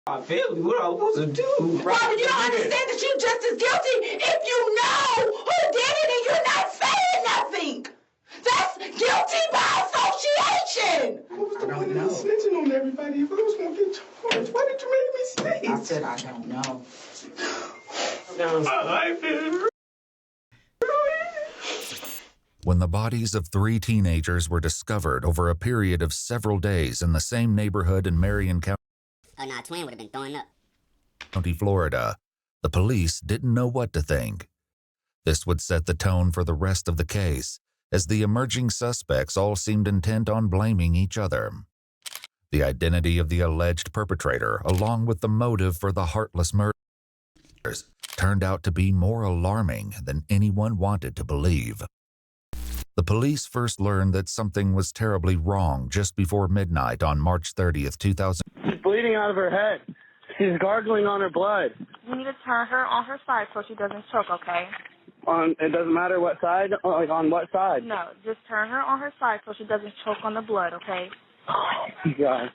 I feel what I was supposed to do. Robert, you don't understand that you're just as guilty if you know who did it and you're not saying nothing. That's guilty by association. What was the point of snitching on everybody if I was going to get charged? Why did you make me stay? I said I don't know. My life is... When the bodies of 3 teenagers were discovered over a period of several days in the same neighborhood in Marion County, twin would have been throwing up. Florida, the police didn't know what to think. This would set the tone for the rest of the case, as the emerging suspects all seemed intent on blaming each other. The identity of the alleged perpetrator, along with the motive for the heartless murders, turned out to be more alarming than anyone wanted to believe. The police first learned that something was terribly wrong just before midnight on March 30th, 2000. She's bleeding out of her head. She's gargling on her blood. You need to turn her on her side so she doesn't choke, okay? It doesn't matter what side? Like, on what side? No, just turn her on her side so she doesn't choke on the blood, okay? Oh, my God.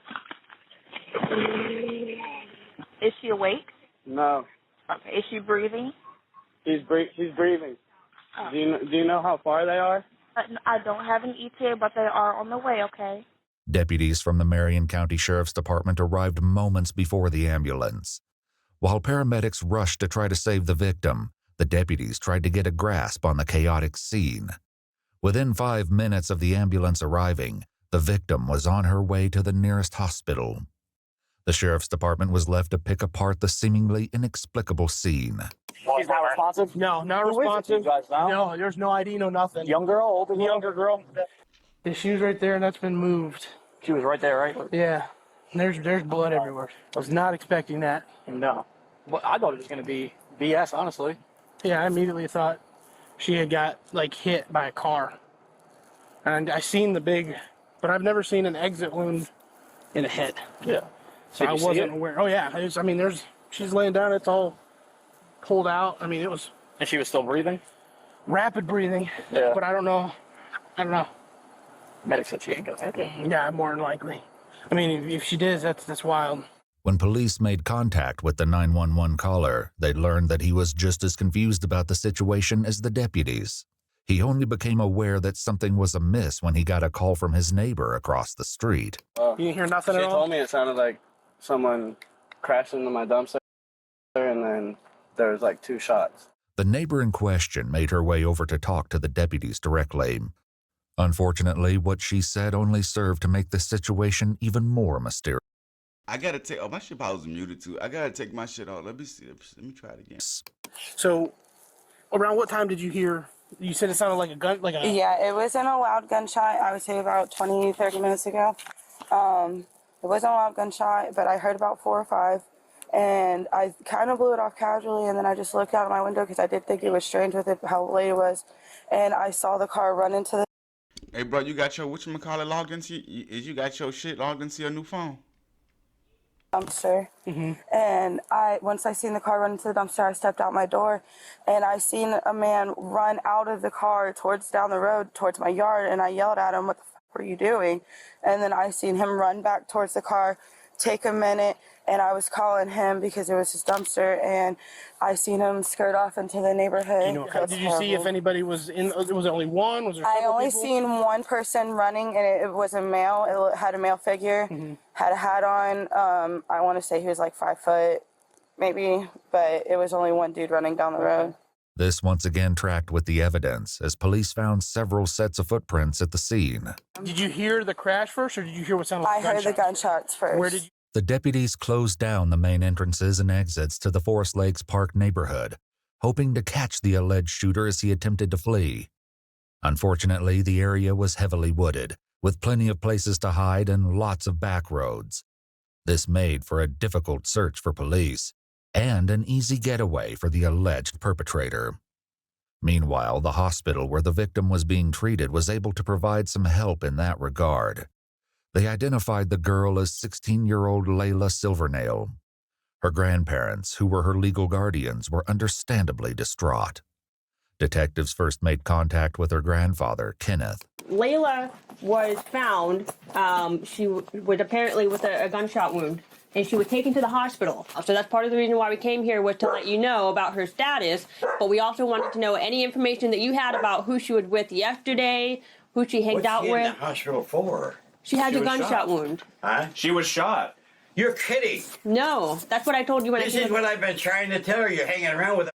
Is she awake? No. Okay. Is she breathing? She's breathing. Oh. Do you know how far they are? I don't have an ETA, but they are on the way, okay? Deputies from the Marion County Sheriff's Department arrived moments before the ambulance. While paramedics rushed to try to save the victim, the deputies tried to get a grasp on the chaotic scene. Within 5 minutes of the ambulance arriving, the victim was on her way to the nearest hospital. The Sheriff's Department was left to pick apart the seemingly inexplicable scene. She's not responsive? No, not responsive. No, there's no ID, no nothing. Young girl, older girl? Younger girl. The shoe's right there, and that's been moved. She was right there, right? Yeah. There's blood everywhere. I was not expecting that. No. Well, I thought it was going to be BS, honestly. Yeah, I immediately thought she had got, like, hit by a car. And I seen the big, but I've never seen an exit wound in a head. Yeah. So I wasn't aware. Oh, yeah. She's laying down. It's all pulled out. I mean, it was... And she was still breathing? Rapid breathing. Yeah. But I don't know. Medic said she ain't gonna take it. Yeah, more than likely. I mean, if she did, that's wild. When police made contact with the 911 caller, they learned that he was just as confused about the situation as the deputies. He only became aware that something was amiss when he got a call from his neighbor across the street. You didn't hear nothing at all? She told me it sounded like someone crashed into my dumpster, and then there was like 2 shots. The neighbor in question made her way over to talk to the deputies directly. Unfortunately, what she said only served to make the situation even more mysterious. I gotta take. Oh, my shit probably was muted too. I gotta take my shit off. Let me see. Let me try it again. So, around what time did you hear? You said it sounded like a gun, Yeah, it wasn't a loud gunshot. I would say about 20, 30 minutes ago. It wasn't a loud gunshot, but I heard about 4 or 5, and I kind of blew it off casually, and then I just looked out of my window because I did think it was strange with it, how late it was, and I saw the car run into the... Hey, bro, you got your whatchamacallit logged into? You got your shit logged into your new phone? dumpster. And once I seen the car run into the dumpster, I stepped out my door, and I seen a man run out of the car down the road towards my yard, and I yelled at him, "What the fuck were you doing?" And then I seen him run back towards the car, take a minute, and I was calling him because it was his dumpster, and I seen him skirt off into the neighborhood. Did you see if anybody was in? Was it only one? Was there I several only people? seen one person running, and it was a male. It had a male figure, had a hat on. I want to say he was like 5 foot, maybe, but it was only one dude running down the road. This once again tracked with the evidence, as police found several sets of footprints at the scene. Did you hear the crash first, or did you hear what sounded like I heard the gunshots first. Where did you? The deputies closed down the main entrances and exits to the Forest Lakes Park neighborhood, hoping to catch the alleged shooter as he attempted to flee. Unfortunately, the area was heavily wooded, with plenty of places to hide and lots of back roads. This made for a difficult search for police, and an easy getaway for the alleged perpetrator. Meanwhile, the hospital where the victim was being treated was able to provide some help in that regard. They identified the girl as 16-year-old Layla Silvernail. Her grandparents, who were her legal guardians, were understandably distraught. Detectives first made contact with her grandfather, Kenneth. Layla was found, she was apparently with a gunshot wound and she was taken to the hospital. So that's part of the reason why we came here, was to let you know about her status. But we also wanted to know any information that you had about who she was with yesterday, who she hanged out with. What's she in the hospital for? She has a gunshot wound. Huh? She was shot. You're kidding. No, that's what I told you when This is what I've been trying to tell you. You're hanging around with a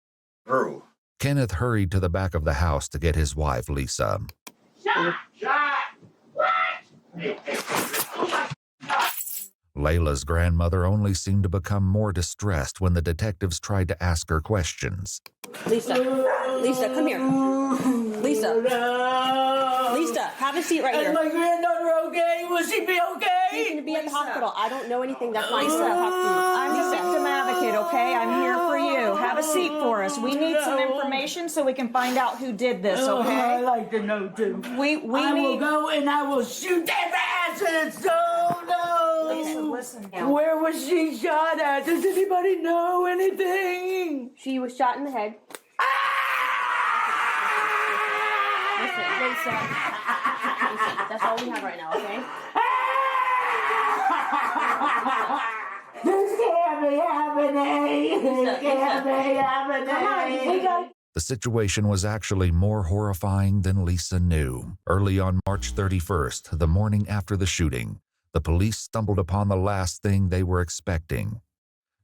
crew. Kenneth hurried to the back of the house to get his wife, Lisa. Shot! Layla's grandmother only seemed to become more distressed when the detectives tried to ask her questions. Lisa, come here. Lisa, have a seat right here. Is my granddaughter okay? Will she be okay? She's going to be at the hospital. I don't know anything. That's why I said I'm the victim advocate, okay? I'm here for you. Have a seat for us. We need some information so we can find out who did this, okay? I'd like to know too. We will go and I will shoot their asses. Oh no! Listen. Where was she shot at? Does anybody know anything? she was shot in the head. Listen, that's all we have right now, okay? This can't be happening. This can't be happening. The situation was actually more horrifying than Lisa knew. Early on March 31st, the morning after the shooting, the police stumbled upon the last thing they were expecting.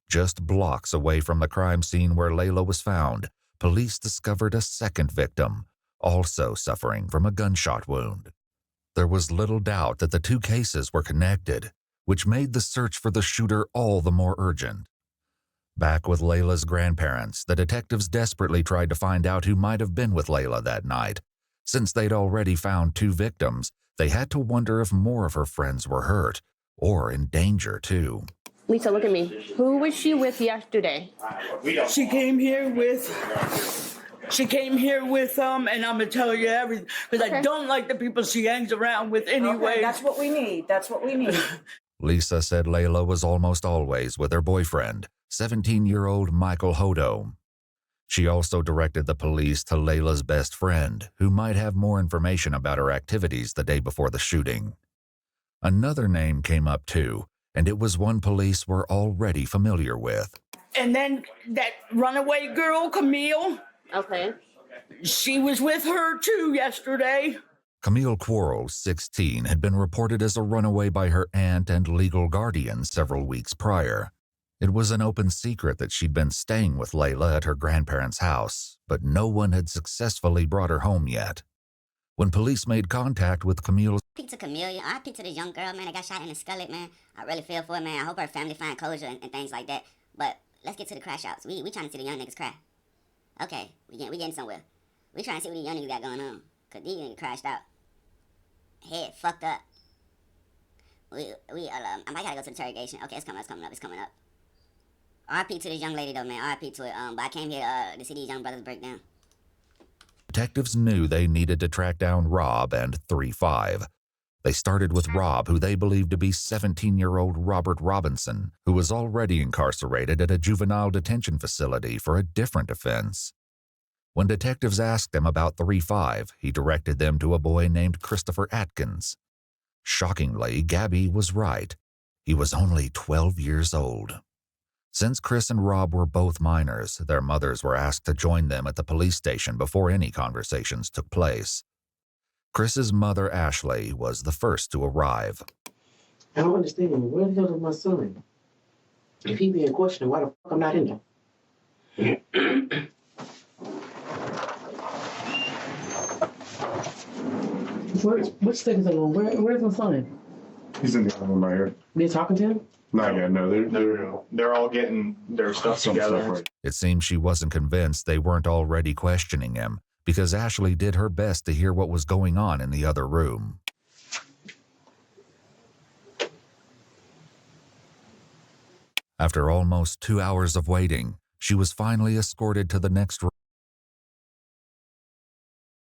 Just blocks away from the crime scene where Layla was found, police discovered a second victim, also suffering from a gunshot wound. There was little doubt that the two cases were connected, which made the search for the shooter all the more urgent. Back with Layla's grandparents, the detectives desperately tried to find out who might have been with Layla that night. Since they'd already found two victims, they had to wonder if more of her friends were hurt, or in danger too. Lisa, look at me. Who was she with yesterday? She came here with, and I'm going to tell you everything, because I don't like the people she hangs around with anyway. Okay, that's what we need. That's what we need. Lisa said Layla was almost always with her boyfriend, 17-year-old Michael Hodo. She also directed the police to Layla's best friend, who might have more information about her activities the day before the shooting. Another name came up too, and it was one police were already familiar with. And then that runaway girl, Camille. Okay. She was with her too yesterday. Camille Quarles, 16, had been reported as a runaway by her aunt and legal guardian several weeks prior. It was an open secret that she'd been staying with Layla at her grandparents' house, but no one had successfully brought her home yet. When police made contact with Camille, RIP to Camille, RIP to this young girl, man, that got shot in the skullet, man. I really feel for her, man. I hope her family find closure and things like that. But let's get to the crash outs. We trying to see the young niggas cry. Okay, we getting somewhere. We trying to see what these young niggas got going on. Cause these niggas crashed out. Head fucked up. I might gotta go to the interrogation. Okay, it's coming up. RIP to this young lady though, man. RIP to it. But I came here to see these young brothers break down. detectives knew they needed to track down Rob and 3-5. They started with Rob, who they believed to be 17-year-old Robert Robinson, who was already incarcerated at a juvenile detention facility for a different offense. When detectives asked him about 3-5, he directed them to a boy named Christopher Atkins. Shockingly, Gabby was right. He was only 12 years old. Since Chris and Rob were both minors, their mothers were asked to join them at the police station before any conversations took place. Chris's mother, Ashley, was the first to arrive. I don't understand. Where the hell is my son? If he being questioned, why the fuck I'm not in there? Which state is it on? Where's my son? He's in the other room right here. They're talking to him? Not yet, no. They're all getting their stuff together. It seemed she wasn't convinced they weren't already questioning him, because Ashley did her best to hear what was going on in the other room. After almost 2 hours of waiting, she was finally escorted to the next room.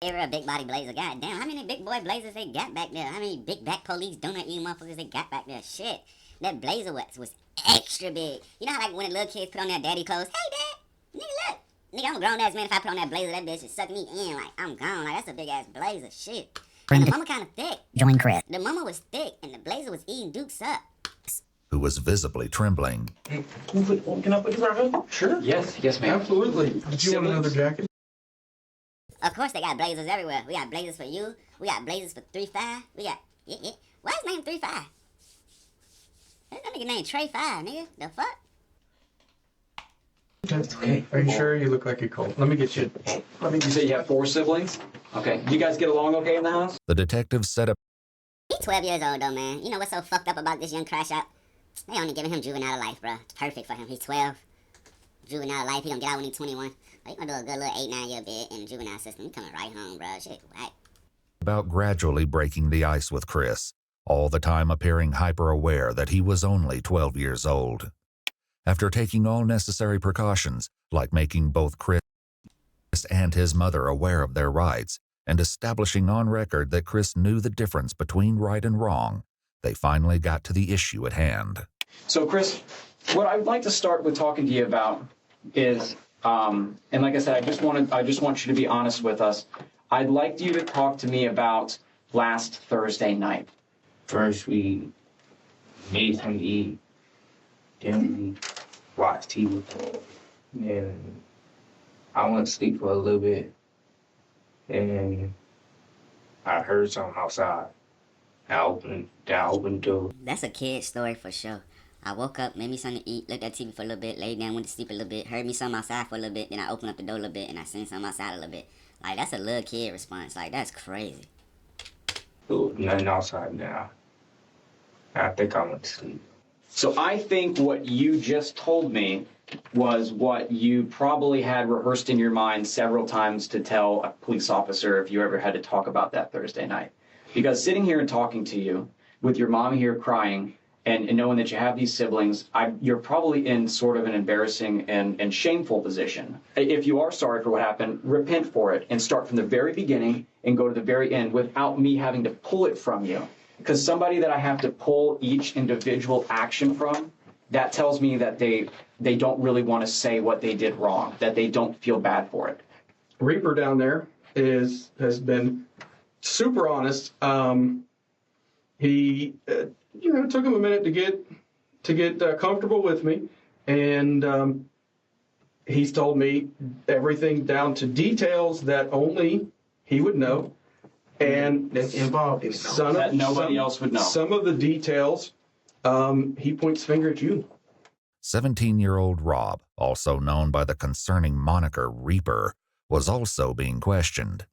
Ever a big body blazer? God damn, how many big boy blazers they got back there? How many big back police donut eating motherfuckers they got back there? Shit, that blazer was extra big. You know how like when the little kids put on their daddy clothes? Hey dad, nigga look. Nigga, I'm a grown ass man. If I put on that blazer, that bitch is sucking me in. Like, I'm gone. Like, that's a big ass blazer. Shit. And the mama kind of thick. Join Chris. The mama was thick, and the blazer was eating Dukes up. who was visibly trembling. Can I put you right here? Sure. Yes, ma'am. Absolutely. Did you want another jacket? Of course, they got blazers everywhere. We got blazers for you. We got blazers for 3-5. We got why his name 3-5? That nigga named Trey 5, nigga. The fuck? That's okay. Are you sure? You look like you're cold. Let me get you. You say you have 4 siblings? Okay. You guys get along okay in the house? The detectives set up. He's 12 years old though, man. You know what's so fucked up about this young crash out? They only giving him juvenile life, bro. It's perfect for him. He's 12. Juvenile life. He gonna get out when he's 21. He gonna do a good little 8-9 year bid in the juvenile system. He coming right home, bro. Shit, whack. About gradually breaking the ice with Chris, all the time appearing hyper-aware that he was only 12 years old. After taking all necessary precautions, like making both Chris and his mother aware of their rights, and establishing on record that Chris knew the difference between right and wrong, they finally got to the issue at hand. So, Chris, what I'd like to start with talking to you about is, and like I said, I just want you to be honest with us. I'd like you to talk to me about last Thursday night. First, we made something to eat. Then we watched TV. And I went to sleep for a little bit. And I heard something outside. I opened the door. That's a kid story for sure. I woke up, made me something to eat, looked at TV for a little bit, laid down, went to sleep a little bit, heard me something outside for a little bit, then I opened up the door a little bit and I seen something outside a little bit. Like, that's a little kid response. Like, that's crazy. There was nothing outside now. I think I went to sleep. So I think what you just told me was what you probably had rehearsed in your mind several times to tell a police officer if you ever had to talk about that Thursday night. Because sitting here and talking to you with your mom here crying and knowing that you have these siblings, you're probably in sort of an embarrassing and shameful position. If you are sorry for what happened, repent for it and start from the very beginning and go to the very end without me having to pull it from you. Because somebody that I have to pull each individual action from, that tells me that they don't really want to say what they did wrong, that they don't feel bad for it. Reaper down there has been super honest. He took him a minute to get comfortable with me, and he's told me everything down to details that only he would know, and that's involved in that nobody else would know. Some of the details, he points finger at you. 17-year-old Rob, also known by the concerning moniker Reaper, was also being questioned.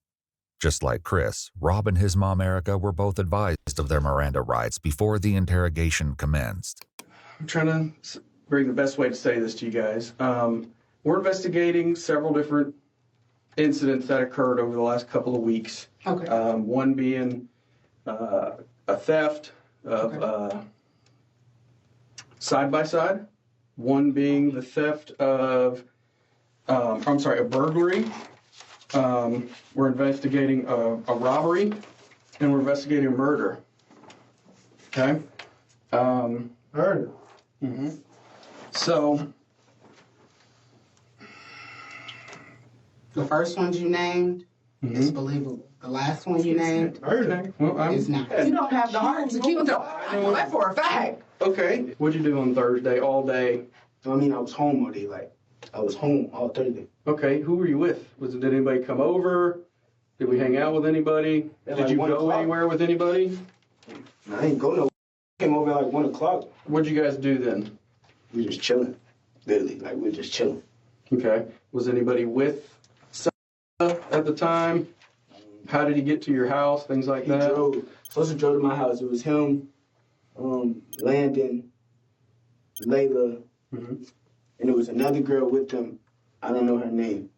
Just like Chris, Rob and his mom Erica were both advised of their Miranda rights before the interrogation commenced. I'm trying to bring the best way to say this to you guys. We're investigating several different incidents that occurred over the last couple of weeks. Okay. One being a theft of side-by-side. One being the theft of, a burglary. We're investigating a robbery, and we're investigating a murder. Okay? Murder? Mm-hmm. So, the first ones you named is believable. The last one you named is not. You don't have the heart to keep them. I know that for a fact. Okay. What'd you do on Thursday all day? I mean, I was home all day. Like, I was home all Thursday. Okay. Who were you with? Did anybody come over? Did we hang out with anybody? Did you go anywhere with anybody? I ain't go nowhere. I came over at like 1 o'clock. What'd you guys do then? We just chilling. Literally, like, we were just chilling. Okay. Was anybody with at the time? How did he get to your house? Things like that? He drove to my house. It was him, Landon, Layla, and there was another girl with them. I don't know her name.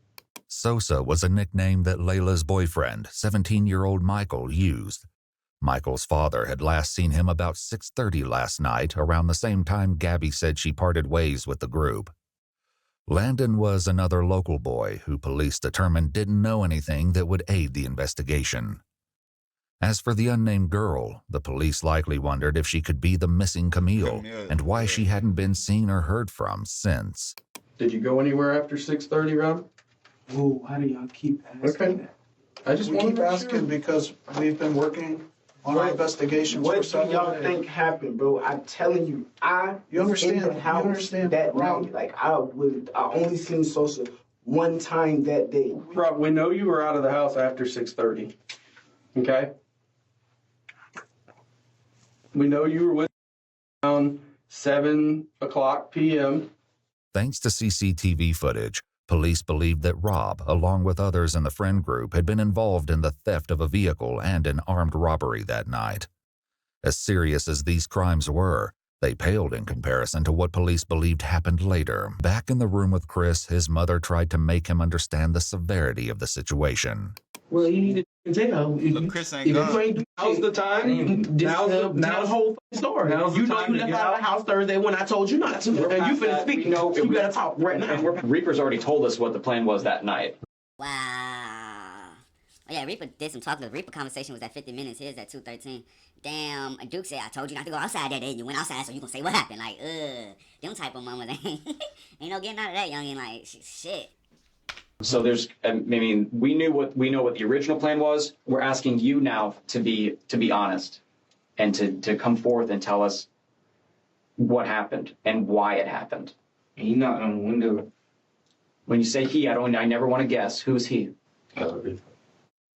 Sosa was a nickname that Layla's boyfriend, 17-year-old Michael, used. Michael's father had last seen him about 6:30 last night, around the same time Gabby said she parted ways with the group. Landon was another local boy who police determined didn't know anything that would aid the investigation. As for the unnamed girl, the police likely wondered if she could be the missing Camille and why she hadn't been seen or heard from since. Did you go anywhere after 6:30, Rob? Oh, why do y'all keep asking that? I just want to keep asking because we've been working on our investigation. What do y'all think happened, bro? I'm telling you, You understand? in the house You understand, that Rob? night. Like I only seen Sosa one time that day. Rob, we know you were out of the house after 6:30. Okay? We know you were with around 7 o'clock p.m. Thanks to CCTV footage, police believed that Rob, along with others in the friend group, had been involved in the theft of a vehicle and an armed robbery that night. As serious as these crimes were, they paled in comparison to what police believed happened later. Back in the room with Chris, his mother tried to make him understand the severity of the situation. Well, you need to tell. Look, Chris ain't gone. Now's the time. Now's the whole story. Now's the You know time you to left get out of out. the house Thursday when I told you not to. And you finna speak. You gotta talk right now. And Reaper's already told us what the plan was that night. Wow. Oh, yeah, Reaper did some talking. The Reaper conversation was at 50 minutes. His at 2:13. Damn, Duke said, I told you not to go outside that day. You went outside, so you gonna say what happened. Like, them type of mamas ain't no getting out of that, youngin'. Like, shit. So we know what the original plan was. We're asking you now to be honest and to come forth and tell us what happened and why it happened. And he knocked on the window. When you say he, I never want to guess. Who's he?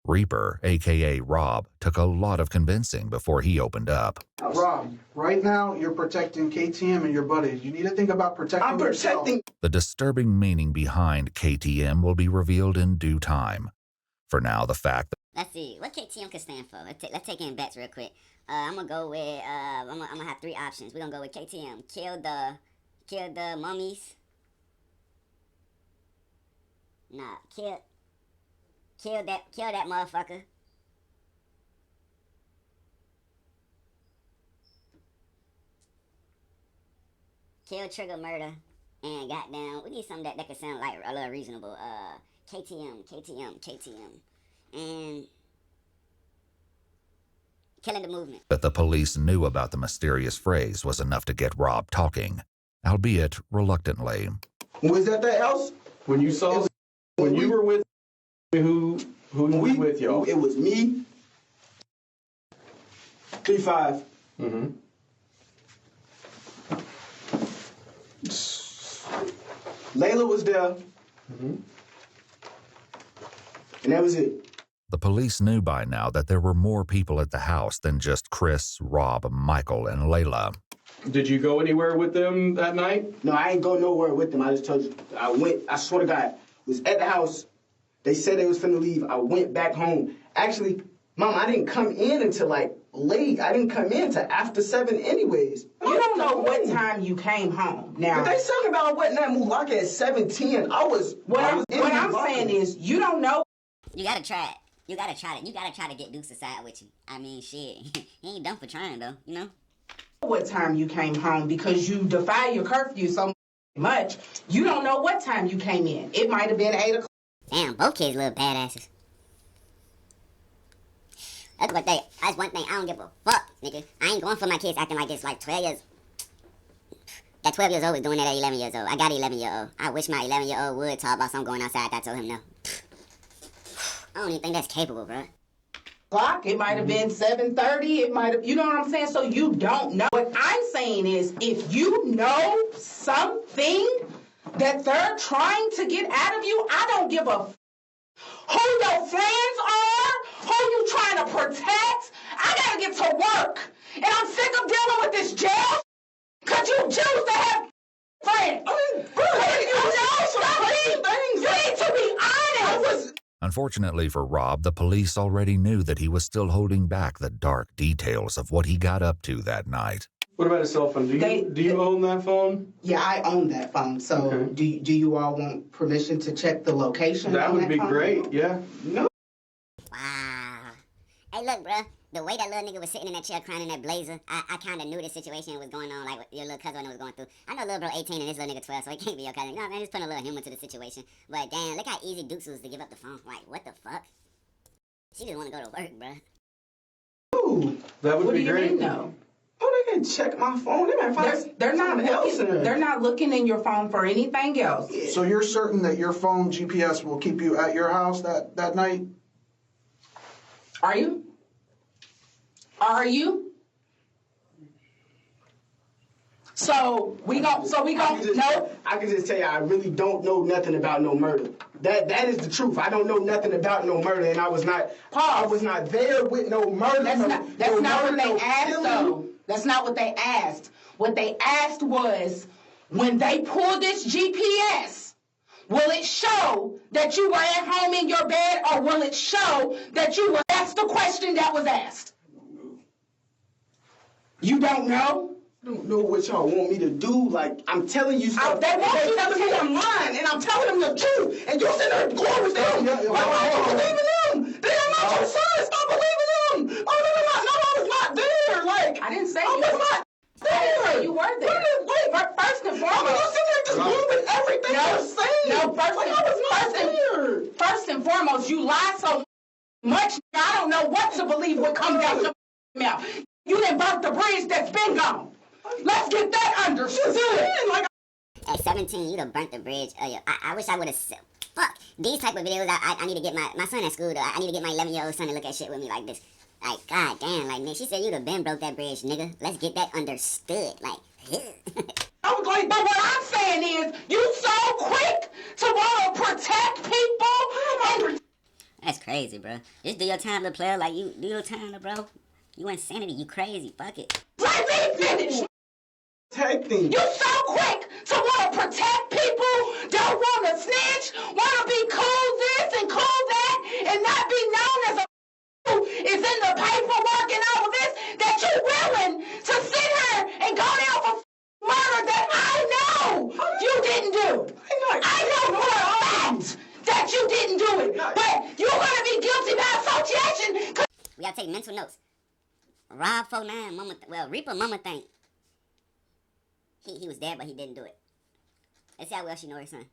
Reaper, a.k.a. Rob, took a lot of convincing before he opened up. Rob, right now you're protecting KTM and your buddies. You need to think about protecting yourself. The disturbing meaning behind KTM will be revealed in due time. For now, the fact that Let's see, what KTM could stand for. Let's take in bets real quick. I'm gonna go with, I'm gonna have three options. We're gonna go with KTM. Kill the mummies. Nah, kill that motherfucker. Kill trigger murder. And goddamn, we need something that could sound like a little reasonable. KTM. And killing the movement. the police knew about the mysterious phrase was enough to get Rob talking, albeit reluctantly. Was that else? When you saw, when you were with, who was with y'all? It was me. 3-5. Mm-hmm. Layla was there. Mm-hmm. And that was it. The police knew by now that there were more people at the house than just Chris, Rob, Michael, and Layla. Did you go anywhere with them that night? No, I ain't go nowhere with them. I just told you. I swear to God, was at the house. They said they was finna leave. I went back home. Actually, Mom, I didn't come in until like late. I didn't come in till after 7 anyways. You don't know what time you came home. Now, but they talking about I wasn't at Mulaka at 7:10. What I'm saying is, you don't know. You gotta try it. You gotta try to get Dukes to side with you. I mean, shit. He ain't done for trying, though, you know? What time you came home because you defy your curfew so much. You don't know what time you came in. It might have been 8 o'clock. Damn, both kids little badasses. That's one thing. I don't give a fuck, nigga. I ain't going for my kids acting like this, like 12 years. That 12 years old was doing that at 11 years old. I got an 11-year-old. I wish my 11-year-old would talk about something going outside. I told him no. I don't even think that's capable, bro. It might have been 7:30. It might have, you know what I'm saying? So you don't know. What I'm saying is, if you know something that they're trying to get out of you, I don't give a who your friends are, who you trying to protect. I gotta get to work, and I'm sick of dealing with this jail. Cause you choose to have friends. I mean, you need to be honest. Unfortunately for Rob, the police already knew that he was still holding back the dark details of what he got up to that night. What about his cell phone? Do you own that phone? Yeah, I own that phone. So okay. do you all want permission to check the location? That would be phone? great, yeah. No. Wow. Hey, look, bruh. The way that little nigga was sitting in that chair crying in that blazer, I kind of knew the situation was going on, like what your little cousin was going through. I know little bro 18 and this little nigga 12, so he can't be your cousin. No, man, just putting a little humor to the situation. But damn, look how easy Dukes was to give up the phone. Like, what the fuck? She just want to go to work, bruh. Ooh, that would be great. What do you mean, no? Oh, they can check my phone. They might find they're not else in there. They're not looking in your phone for anything else. So you're certain that your phone GPS will keep you at your house that night? Are you? Are you? So we gon' no. I can just tell you, I really don't know nothing about no murder. That is the truth. I don't know nothing about no murder, and I was not there with no murder. That's not what they asked, though. That's not what they asked. What they asked was, when they pull this GPS, will it show that you were at home in your bed, or will it show that you were? That's the question that was asked. You don't know? I don't know what y'all want me to do. Like, I'm telling you stuff. They want you to tell me I'm lying, and I'm telling them the truth. And you sitting there going with them. Why don't you believe in them? They are not your sons. Stop believing them. Oh, no, I was not there. Like, I didn't say you was not there. You were there. Wait, first and foremost. You sitting there just moving everything you're saying. No, first and foremost, you lie so much, I don't know what to believe what comes out your mouth. You didn't burn the bridge that's been gone. Let's get that understood. At 17, you done burnt the bridge. I wish I would have. Fuck. These type of videos, I need to get my son at school, though. I need to get my 11-year-old son to look at shit with me like this. Like, god damn, like, man, she said you'd have been broke that bridge, nigga. Let's get that understood. Like, I was like, but what I'm saying is, you so quick to want to protect people. And that's crazy, bro. Just do your time, little player. Like, you do your time, little bro. You insanity. You crazy. Fuck it. Let me finish. Protecting. You so quick to want to protect people, don't want to snitch, want to be cool this and cool that, and not be known as a who is in the paperwork and all of this, that you're willing to sit here and go down for murder that I know you didn't do. I know for a fact that you didn't do it, but you're going to be guilty by association. We gotta take mental notes. Rob 49, Reaper mama think he was dead, but he didn't do it. Let's see how well she know her son.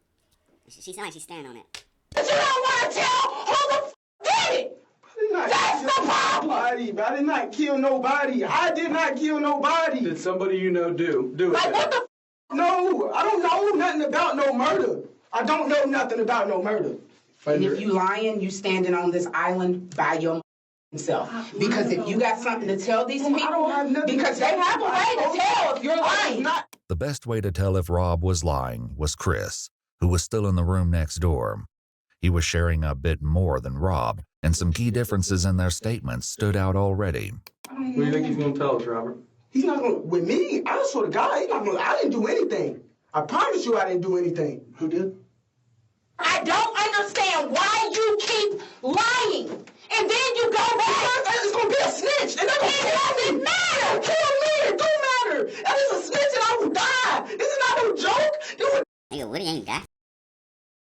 She sound like she's standing on it. But you don't want to tell who the did it. That's the problem. I did not kill nobody. I did not kill nobody. Did somebody you know do it? Like, what the No, I don't know nothing about no murder. I don't know nothing about no murder. And if you lying, you standing on this island by yourself. Because if you got something to tell these people, I don't have nothing because they have a way to tell if you're lying. The best way to tell if Rob was lying was Chris, who was still in the room next door. He was sharing a bit more than Rob, and some key differences in their statements stood out already. What do you think he's going to tell us, Robert? He's not going to, with me, I swear to God, he's not going to, I didn't do anything. I promise you I didn't do anything. Who did? I don't understand why you keep lying. And then you go back. It's going to be a snitch. And it doesn't matter. Kill me. It don't matter. That is a snitch and I will die. This is not no joke. You would Nigga, Woody ain't die.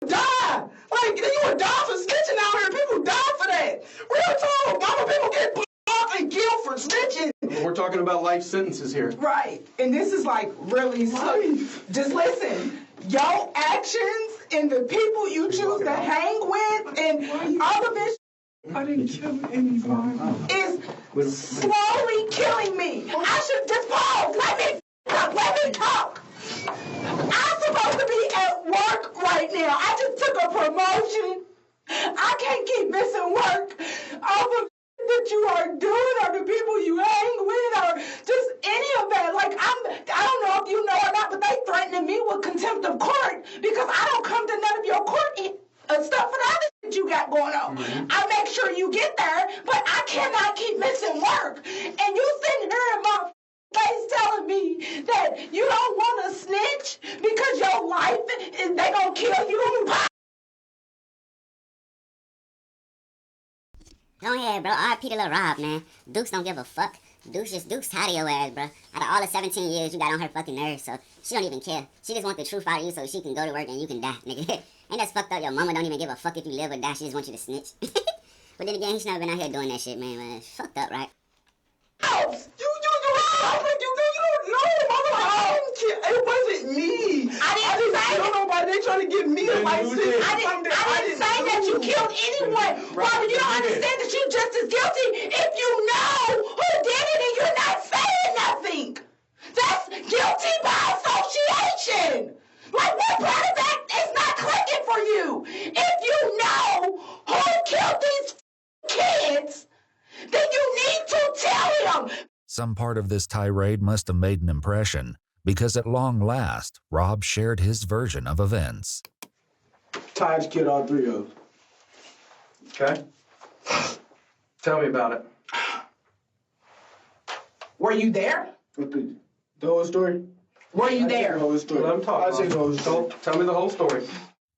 die. Like, you would die for snitching out here. People die for that. Real talk. Mama, people get blocked and killed for snitching. We're talking about life sentences here. Right. And this is like really just listen. Your actions and the people you choose to hang with and all of this I didn't kill anybody. Is slowly killing me. I should just pause. Let me talk. I'm supposed to be at work right now. I just took a promotion. I can't keep missing work over that you are doing or the people you hang with or just any of that. Like, I don't know if you know or not, but they threatening me with contempt of court because I don't come to none of your court stuff for the other shit you got going on. Mm-hmm. I make sure you get there, but I cannot keep missing work. And you sitting here in my face telling me that you don't want to snitch because your life is they gonna kill you. Go ahead, bro. R.I.P. to Lil Rob, man. Dukes don't give a fuck. Dukes tired of your ass, bro. Out of all the 17 years you got on her fucking nerves, so she don't even care. She just want the truth out of you so she can go to work and you can die, nigga. Ain't that fucked up? Your mama don't even give a fuck if you live or die. She just want you to snitch. But then again, he's never been out here doing that shit, man. It's fucked up, right? Oh, you don't know, it wasn't me. I didn't say that. Nobody, they trying to get me to my shit. I didn't say that you killed anyone. Robert, you don't understand that you're just as guilty if you know who did it and you're not saying nothing. That's guilty by association. Like, what part of that is not clicking for you? If you know who killed these kids, then you need to tell him. Some part of this tirade must have made an impression, because at long last, Rob shared his version of events. Taj killed all three of them. Okay. Tell me about it. Were you there? The whole story? Were you there? The whole story. Let him talk. I'll say the whole story. Tell me the whole story.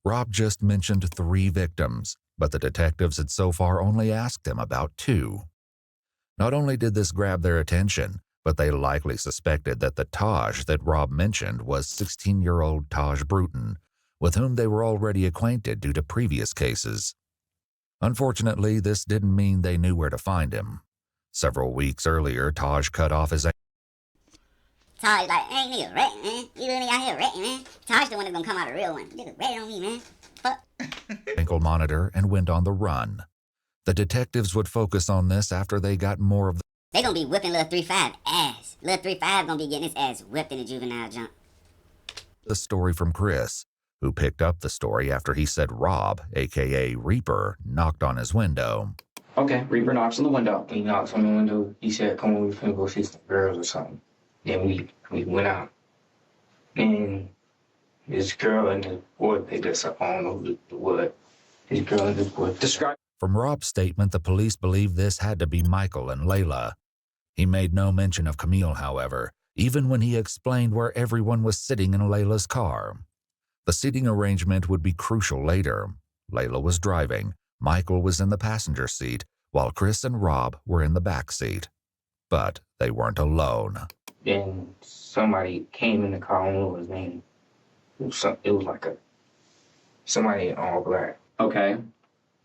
Rob just mentioned 3 victims, but the detectives had so far only asked him about 2. Not only did this grab their attention, but they likely suspected that the Taj that Rob mentioned was 16-year-old Taj Bruton, with whom they were already acquainted due to previous cases. Unfortunately, this didn't mean they knew where to find him. Several weeks earlier, Taj cut off his Taj like, hey nigga, ratting, man. You really out here ratting, man. Taj the one that's gonna come out a real one. Nigga, rat on me, man. Fuck. ankle monitor and went on the run. The detectives would focus on this after they got more of They gonna be whipping Lil 3-5 ass. Lil 3-5 gonna be getting his ass whipped in the juvenile jump. the story from Chris, who picked up the story after he said Rob, a.k.a. Reaper, knocked on his window. Okay, Reaper knocks on the window. He knocks on the window. He said, come on, we finna go see some girls or something. Then we went out. And this girl and this boy, they just, I don't know what. This girl and this boy. Describe. From Rob's statement, the police believed this had to be Michael and Layla. He made no mention of Camille, however, even when he explained where everyone was sitting in Layla's car. The seating arrangement would be crucial later. Layla was driving, Michael was in the passenger seat, while Chris and Rob were in the back seat. But they weren't alone. Then somebody came in the car, I don't know what his name. It was like somebody in all black. Okay.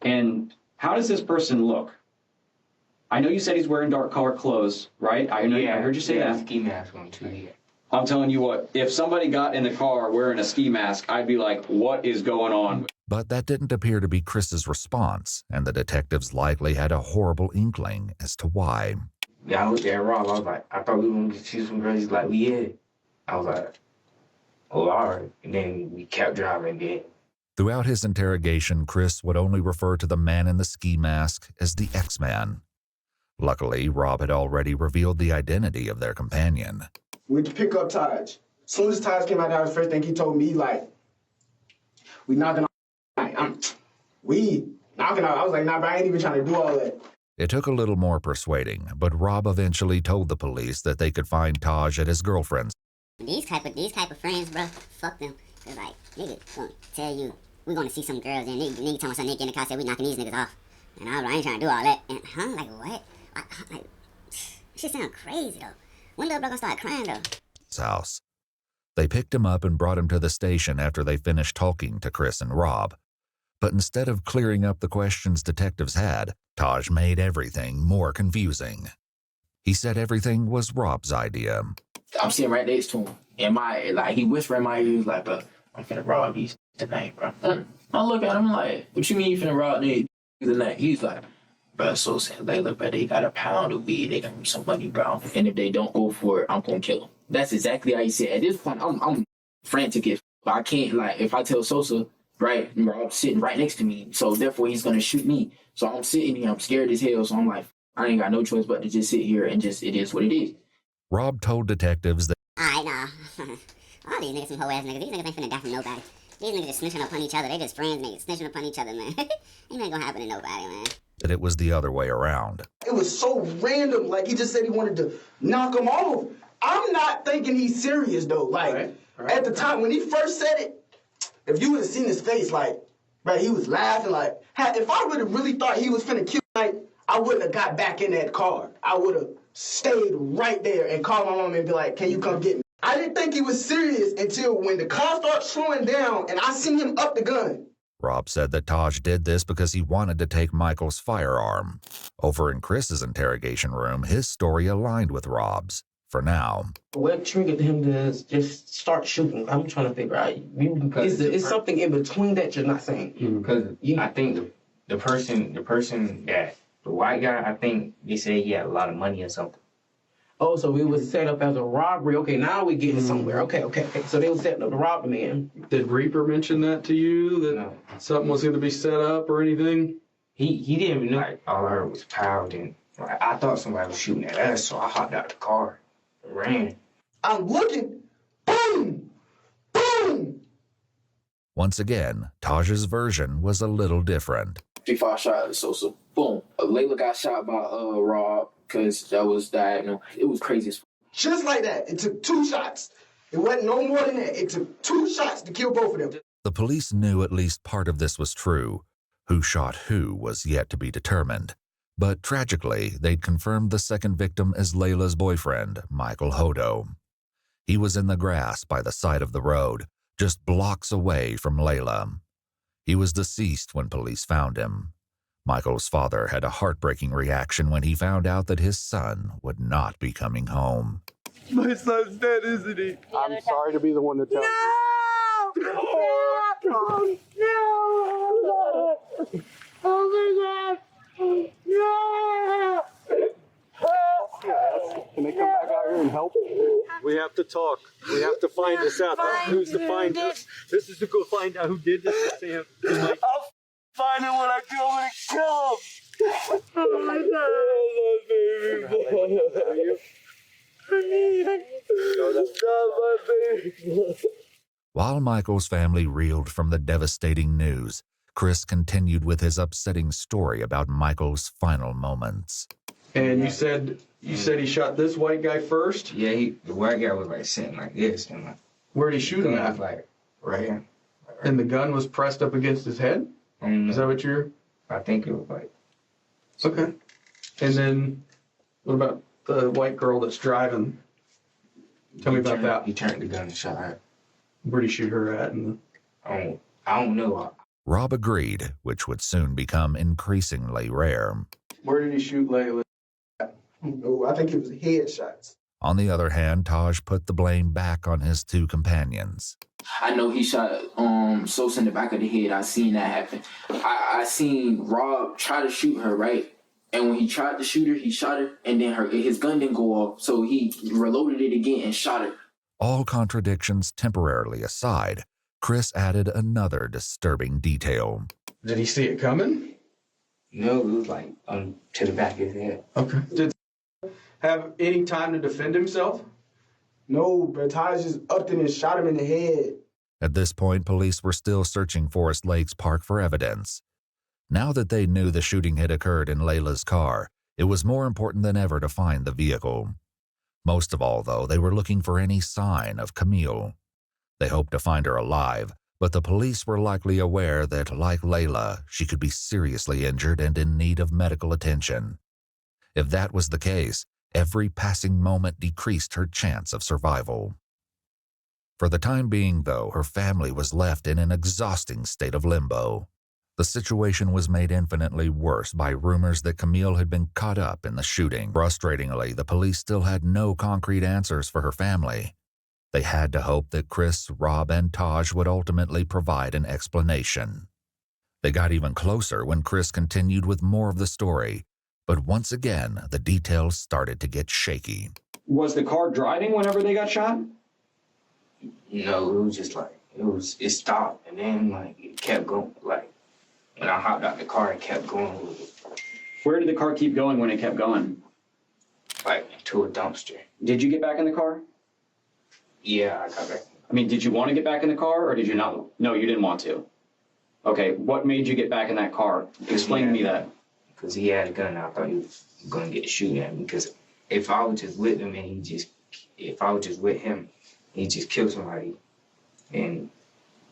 And how does this person look? I know you said he's wearing dark colored clothes, right? I heard you say that. Ski mask on too. Yeah. I'm telling you what, if somebody got in the car wearing a ski mask, I'd be like, what is going on? But that didn't appear to be Chris's response, and the detectives likely had a horrible inkling as to why. Yeah, I looked at Rob, I was like, I thought we were going to see some girls. He's like, yeah. I was like, oh, all right. And then we kept driving again. Throughout his interrogation, Chris would only refer to the man in the ski mask as the X-Man. Luckily, Rob had already revealed the identity of their companion. We went to pick up Taj. As soon as Taj came out of the house, first thing he told me, like, we knocking on. We knocking on. I was like, nah, but I ain't even trying to do all that. It took a little more persuading, but Rob eventually told the police that they could find Taj at his girlfriend's. These type of friends, bro, fuck them. Cause like, nigga, gonna tell you, we gonna see some girls and nigga tell me some nigga in the car said we knocking these niggas off. And I ain't trying to do all that. And huh, like what? Like, shit sound crazy though. When little bro gonna start crying though? House. They picked him up and brought him to the station after they finished talking to Chris and Rob. But instead of clearing up the questions detectives had, Taj made everything more confusing. He said everything was Rob's idea. I'm sitting right next to him. And he whispered in my ear, he was like, bro, I'm finna rob these tonight, bro. I look at him like, what you mean you finna rob these tonight? He's like, bro, so sad. They look, bro, they got a pound of weed. They got some money, bro. And if they don't go for it, I'm gonna kill them. That's exactly how he said. At this point, I'm frantic. If I can't, if I tell Sosa, right, Rob's sitting right next to me, so therefore he's gonna shoot me. So I'm sitting here, I'm scared as hell. So I'm like, I ain't got no choice but to just sit here and just, it is what it is. Rob told detectives that Alright, nah. All these niggas some hoe ass niggas. These niggas ain't finna die from nobody. These niggas just snitching upon each other. They just friends niggas snitching upon each other, man. Ain't gonna happen to nobody, man. that it was the other way around. It was so random. Like, he just said he wanted to knock him off. I'm not thinking he's serious, though. Like, at the time, when he first said it, if you would have seen his face, like, right, he was laughing. Like, if I would have really thought he was finna kill me, I wouldn't have got back in that car. I would have stayed right there and called my mom and be like, can you come get me? I didn't think he was serious until when the car started slowing down and I seen him up the gun. Rob said that Taj did this because he wanted to take Michael's firearm. Over in Chris's interrogation room, his story aligned with Rob's. For now. What triggered him to just start shooting? I'm trying to figure out. Is something in between that you're not saying? Because I think the person that, the white guy, I think they said he had a lot of money or something. Oh, so it was set up as a robbery. Okay, now we're getting somewhere. Okay. So they were setting up to rob the man. Did Reaper mention that to you? That something was going to be set up or anything? He didn't even know. All I heard was pow, and Like, I thought somebody was shooting at us, so I hopped out the car and ran. I'm looking. Boom! Boom! Once again, Taj's version was a little different. 3-5 shot, so boom. Layla got shot by Rob because that was diagonal. It was crazy as fuck. Just like that. It took 2 shots. It wasn't no more than that. It took 2 shots to kill both of them. The police knew at least part of this was true. Who shot who was yet to be determined. But tragically, they'd confirmed the second victim as Layla's boyfriend, Michael Hodo. He was in the grass by the side of the road, just blocks away from Layla. He was deceased when police found him. Michael's father had a heartbreaking reaction when he found out that his son would not be coming home. My son's dead, isn't he? I'm sorry to be the one to tell you. No! No! Oh my God! No! Can they come back out here and help? We have to talk. We have to find this out. Who's to find this? This is to go find out who did this to Sam. I'll find him when I kill him and kill him. Oh my God! Baby boy. While Michael's family reeled from the devastating news, Chris continued with his upsetting story about Michael's final moments. And you said he shot this white guy first? Yeah, the white guy was like sitting like this. And like, where'd he shoot him at? Like right here. And the gun was pressed up against his head? Is that what you're... I think it was like... Okay. And then what about the white girl that's driving? Tell me about that. He turned the gun and shot her. Where'd he shoot her at? I don't know. Rob agreed, which would soon become increasingly rare. Where did he shoot Layla? No, I think it was headshots. On the other hand, Taj put the blame back on his 2 companions. I know he shot Sosa in the back of the head. I seen that happen. I seen Rob try to shoot her, right? And when he tried to shoot her, he shot her, and then his gun didn't go off, so he reloaded it again and shot her. All contradictions temporarily aside, Chris added another disturbing detail. Did he see it coming? No, it was like to the back of his head. Okay. Did he have any time to defend himself? No, but Taj just upped it and shot him in the head. At this point, police were still searching Forest Lakes Park for evidence. Now that they knew the shooting had occurred in Layla's car, it was more important than ever to find the vehicle. Most of all, though, they were looking for any sign of Camille. They hoped to find her alive, but the police were likely aware that, like Layla, she could be seriously injured and in need of medical attention. If that was the case, every passing moment decreased her chance of survival. For the time being, though, her family was left in an exhausting state of limbo. The situation was made infinitely worse by rumors that Camille had been caught up in the shooting. Frustratingly, the police still had no concrete answers for her family. They had to hope that Chris, Rob, and Taj would ultimately provide an explanation. They got even closer when Chris continued with more of the story, but once again, the details started to get shaky. Was the car driving whenever they got shot? No, it was just like, it stopped, and then like it kept going, like, when I hopped out the car, it kept going with it. Where did the car keep going when it kept going? Like, to a dumpster. Did you get back in the car? Yeah, I got back. I mean, did you want to get back in the car, or did you not? No, you didn't want to. Okay, what made you get back in that car? Explain to me that. Because he had a gun, I thought he was going to get to shoot at me. Because if I was just with him and if I was just with him, he'd just kill somebody. And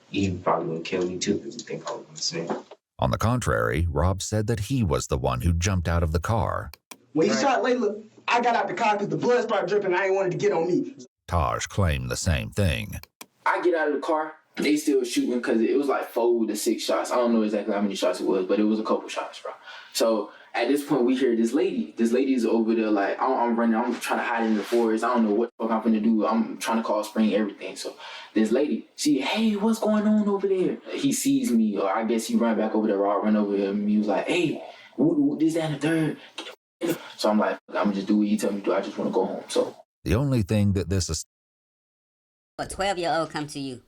he probably would kill me too, because he think I was going to snitch. On the contrary, Rob said that he was the one who jumped out of the car. When he shot Layla, I got out the car because the blood started dripping. I ain't wanted to get on me. Taj claimed the same thing. I get out of the car, they still shooting because it was like 4 to 6 shots. I don't know exactly how many shots it was, but it was a couple shots, bro. So at this point, we hear this lady. This lady's over there like, I'm running. I'm trying to hide in the forest. I don't know what the fuck I'm going to do. I'm trying to call spring everything. So this lady, hey, what's going on over there? He sees me, or I guess he ran back over there. I'll run over him. He was like, hey, this, that, and the third. So I'm like, I'm going to just do what he tell me to do. I just want to go home. So the only thing that this is... A 12-year-old come to you,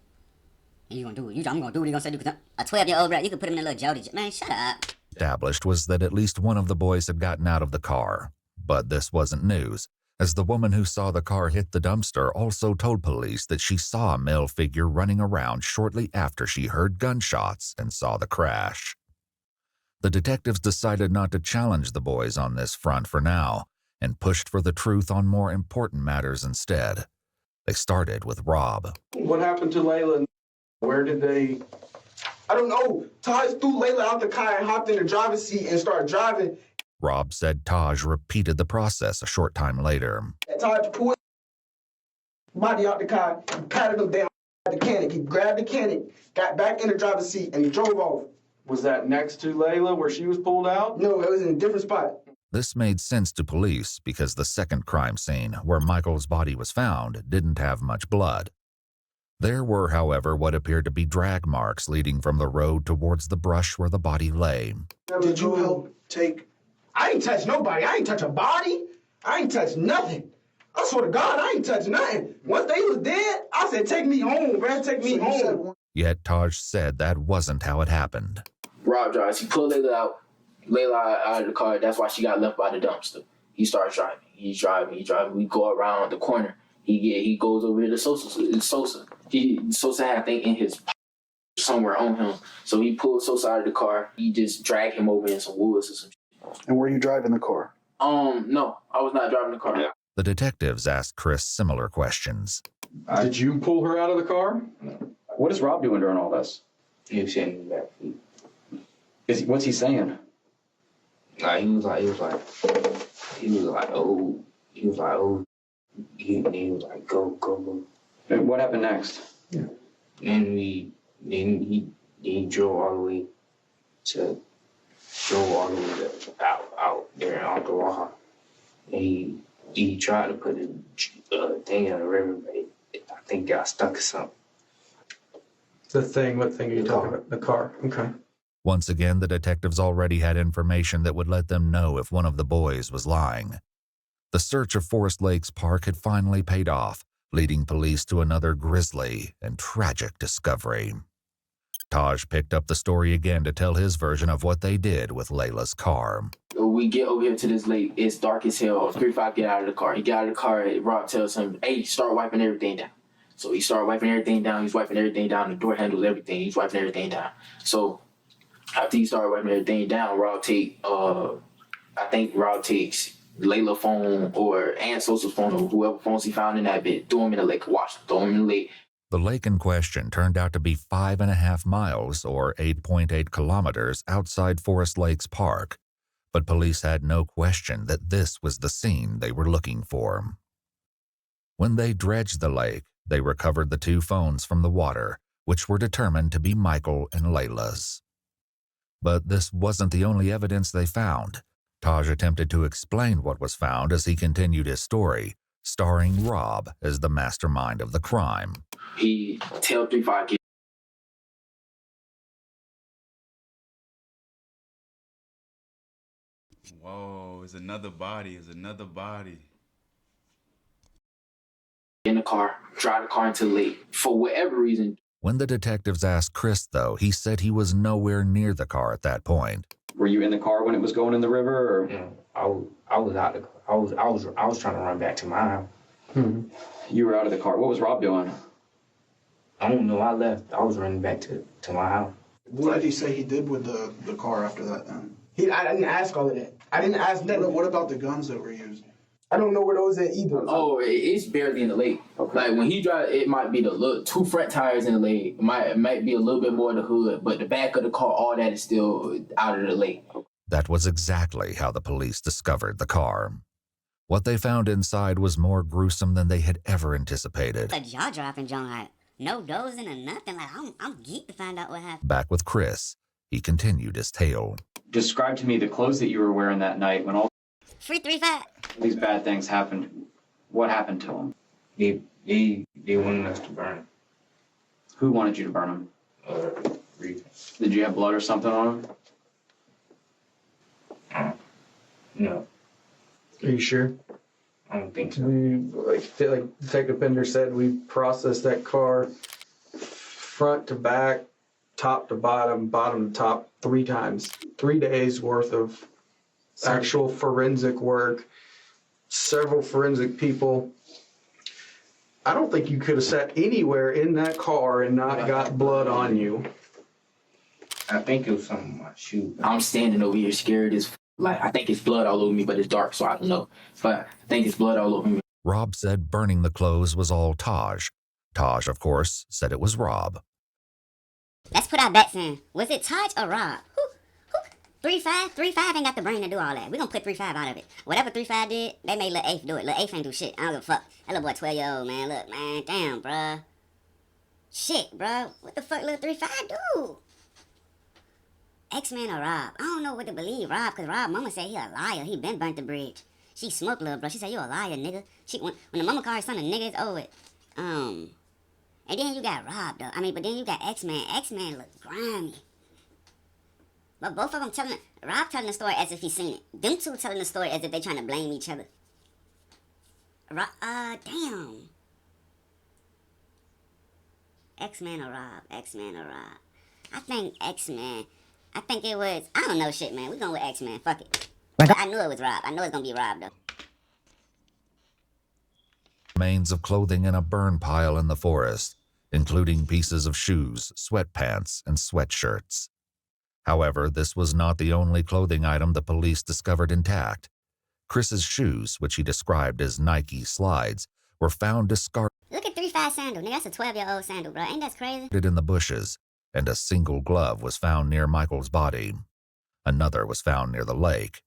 and you gonna do it. I'm gonna do what you gonna say. A 12-year-old, bro, you could put him in a little Jody. Man, shut up. established was that at least one of the boys had gotten out of the car. But this wasn't news, as the woman who saw the car hit the dumpster also told police that she saw a male figure running around shortly after she heard gunshots and saw the crash. The detectives decided not to challenge the boys on this front for now, and pushed for the truth on more important matters instead. They started with Rob. What happened to Layla? Where did they... I don't know. Taj threw Layla out the car and hopped in the driver's seat and started driving. Rob said Taj repeated the process a short time later. Taj pulled body out the car, patted him down at the cannon. He grabbed the cannon, got back in the driver's seat, and he drove off. Was that next to Layla where she was pulled out? No, it was in a different spot. This made sense to police because the second crime scene, where Michael's body was found, didn't have much blood. There were, however, what appeared to be drag marks leading from the road towards the brush where the body lay. Did you help take... I ain't touch nobody. I ain't touch a body. I ain't touch nothing. I swear to God, I ain't touch nothing. Once they was dead, I said, take me home, man. Take me home. Yet Taj said that wasn't how it happened. Rob drives. He pulled Layla out of the car. That's why she got left by the dumpster. He starts driving. He's driving. We go around the corner. He goes over to Sosa. Sosa had a thing in his somewhere on him. So he pulled Sosa out of the car. He just dragged him over in some woods or some shit. And were you driving the car? No, I was not driving the car. Yeah. The detectives asked Chris similar questions. Did you pull her out of the car? What is Rob doing during all this? He was sitting in the back seat. What's he saying? Like, he was like, oh. He was like, go. And what happened next? Yeah. And he drove all the way out there on the wall. And he tried to put a thing in the river, but I think got stuck or something. What thing are you talking about? The car. Okay. Once again, the detectives already had information that would let them know if one of the boys was lying. The search of Forest Lakes Park had finally paid off, leading police to another grisly and tragic discovery. Taj picked up the story again to tell his version of what they did with Layla's car. We get over here to this lake. It's dark as hell. 3-5 get out of the car. He got out of the car. Rob tells him, hey, start wiping everything down. So he started wiping everything down. He's wiping everything down. The door handles everything. He's wiping everything down. So after he started wiping everything down, Rob takes Layla's phone or Aunt Sosa's phone or whoever phones he found in that bit, throw him in the lake, throw him in the lake. The lake in question turned out to be 5.5 miles or 8.8 kilometers outside Forest Lakes Park, but police had no question that this was the scene they were looking for. When they dredged the lake, they recovered the 2 phones from the water, which were determined to be Michael and Layla's. But this wasn't the only evidence they found. Taj attempted to explain what was found as he continued his story, starring Rob as the mastermind of the crime. He tell 3-5 get Whoa, it's another body. in the car, drive the car into the lake for whatever reason. When the detectives asked Chris, though, he said he was nowhere near the car at that point. Were you in the car when it was going in the river? Or? Yeah, I was out the car. I was trying to run back to my house. Mm-hmm. You were out of the car. What was Rob doing? I don't know. I left. I was running back to my house. What did he say he did with the car after that then? I didn't ask all of that. I didn't ask that. What about the guns that were used? I don't know where those at either. Oh, it's barely in the lake. Okay. Like when he drive, it might be the 2 front tires in the lake. It might be a little bit more in the hood, but the back of the car, all that is still out of the lake. That was exactly how the police discovered the car. What they found inside was more gruesome than they had ever anticipated. The jaw-dropping joint, no dozing or nothing. Like I'm geeked to find out what happened. Back with Chris, he continued his tale. Describe to me the clothes that you were wearing that night when all Free 3-5. these bad things happened. What happened to them? They wanted us to burn them. Who wanted you to burn them? Did you have blood or something on them? No. Are you sure? I don't think so. Like Detective Pender said, we processed that car front to back, top to bottom, bottom to top 3 times. 3 days worth of actual forensic work, several forensic people. I don't think you could have sat anywhere in that car and not got blood on you. I think it was something on my shoe. I'm standing over here scared as like I think it's blood all over me, but it's dark, so I don't know. But I think it's blood all over me. Rob said burning the clothes was all Taj. Taj, of course, said it was Rob. Let's put our bets in. Was it Taj or Rob? 3-5? 3-5 ain't got the brain to do all that. We're gonna put 3-5 out of it. Whatever 3-5 did, they made Lil Ace do it. Lil Ace ain't do shit. I don't give a fuck. That little boy 12-year-old, man. Look, man. Damn, bruh. Shit, bruh. What the fuck Lil 3-5 do? X-Man or Rob? I don't know what to believe, Rob, because Rob mama said he a liar. He been burnt the bridge. She smoked little bro. She said, you a liar, nigga. When the mama called her son a nigga, it's over. And then you got Rob, though. I mean, but then you got X-Man. X-Man look grimy. But both of them telling, Rob telling the story as if he's seen it. Them two telling the story as if they trying to blame each other. Damn. X-Man or Rob? X-Man or Rob? I think X-Man. I think it was, I don't know shit, man. We going with X-Man. Fuck it. But I knew it was Rob. I know it's gonna be Rob, though. Remains of clothing in a burn pile in the forest, including pieces of shoes, sweatpants, and sweatshirts. However, this was not the only clothing item the police discovered intact. Chris's shoes, which he described as Nike slides, were found discarded. Look at 3-5 sandal. Nigga, that's a 12-year-old sandal, bro. Ain't that crazy? In the bushes, and a single glove was found near Michael's body. Another was found near the lake.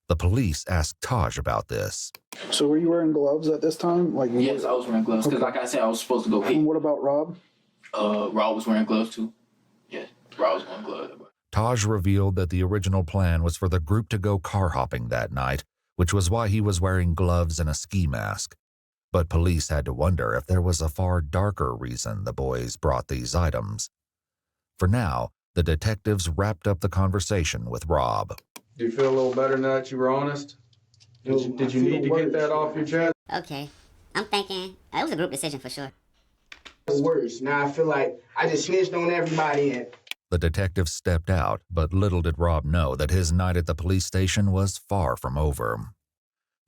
The police asked Taj about this. So were you wearing gloves at this time? Yes, I was wearing gloves because, like I said, I was supposed to go hit. And what about Rob? Rob was wearing gloves too. Yes, Rob was wearing gloves. Taj revealed that the original plan was for the group to go car hopping that night, which was why he was wearing gloves and a ski mask. But police had to wonder if there was a far darker reason the boys brought these items. For now, the detectives wrapped up the conversation with Rob. Do you feel a little better now that you were honest? Did you need to get that off your chest? Okay. I'm thinking, it was a group decision for sure. It's worse. Now I feel like I just snitched on everybody and... The detective stepped out, but little did Rob know that his night at the police station was far from over.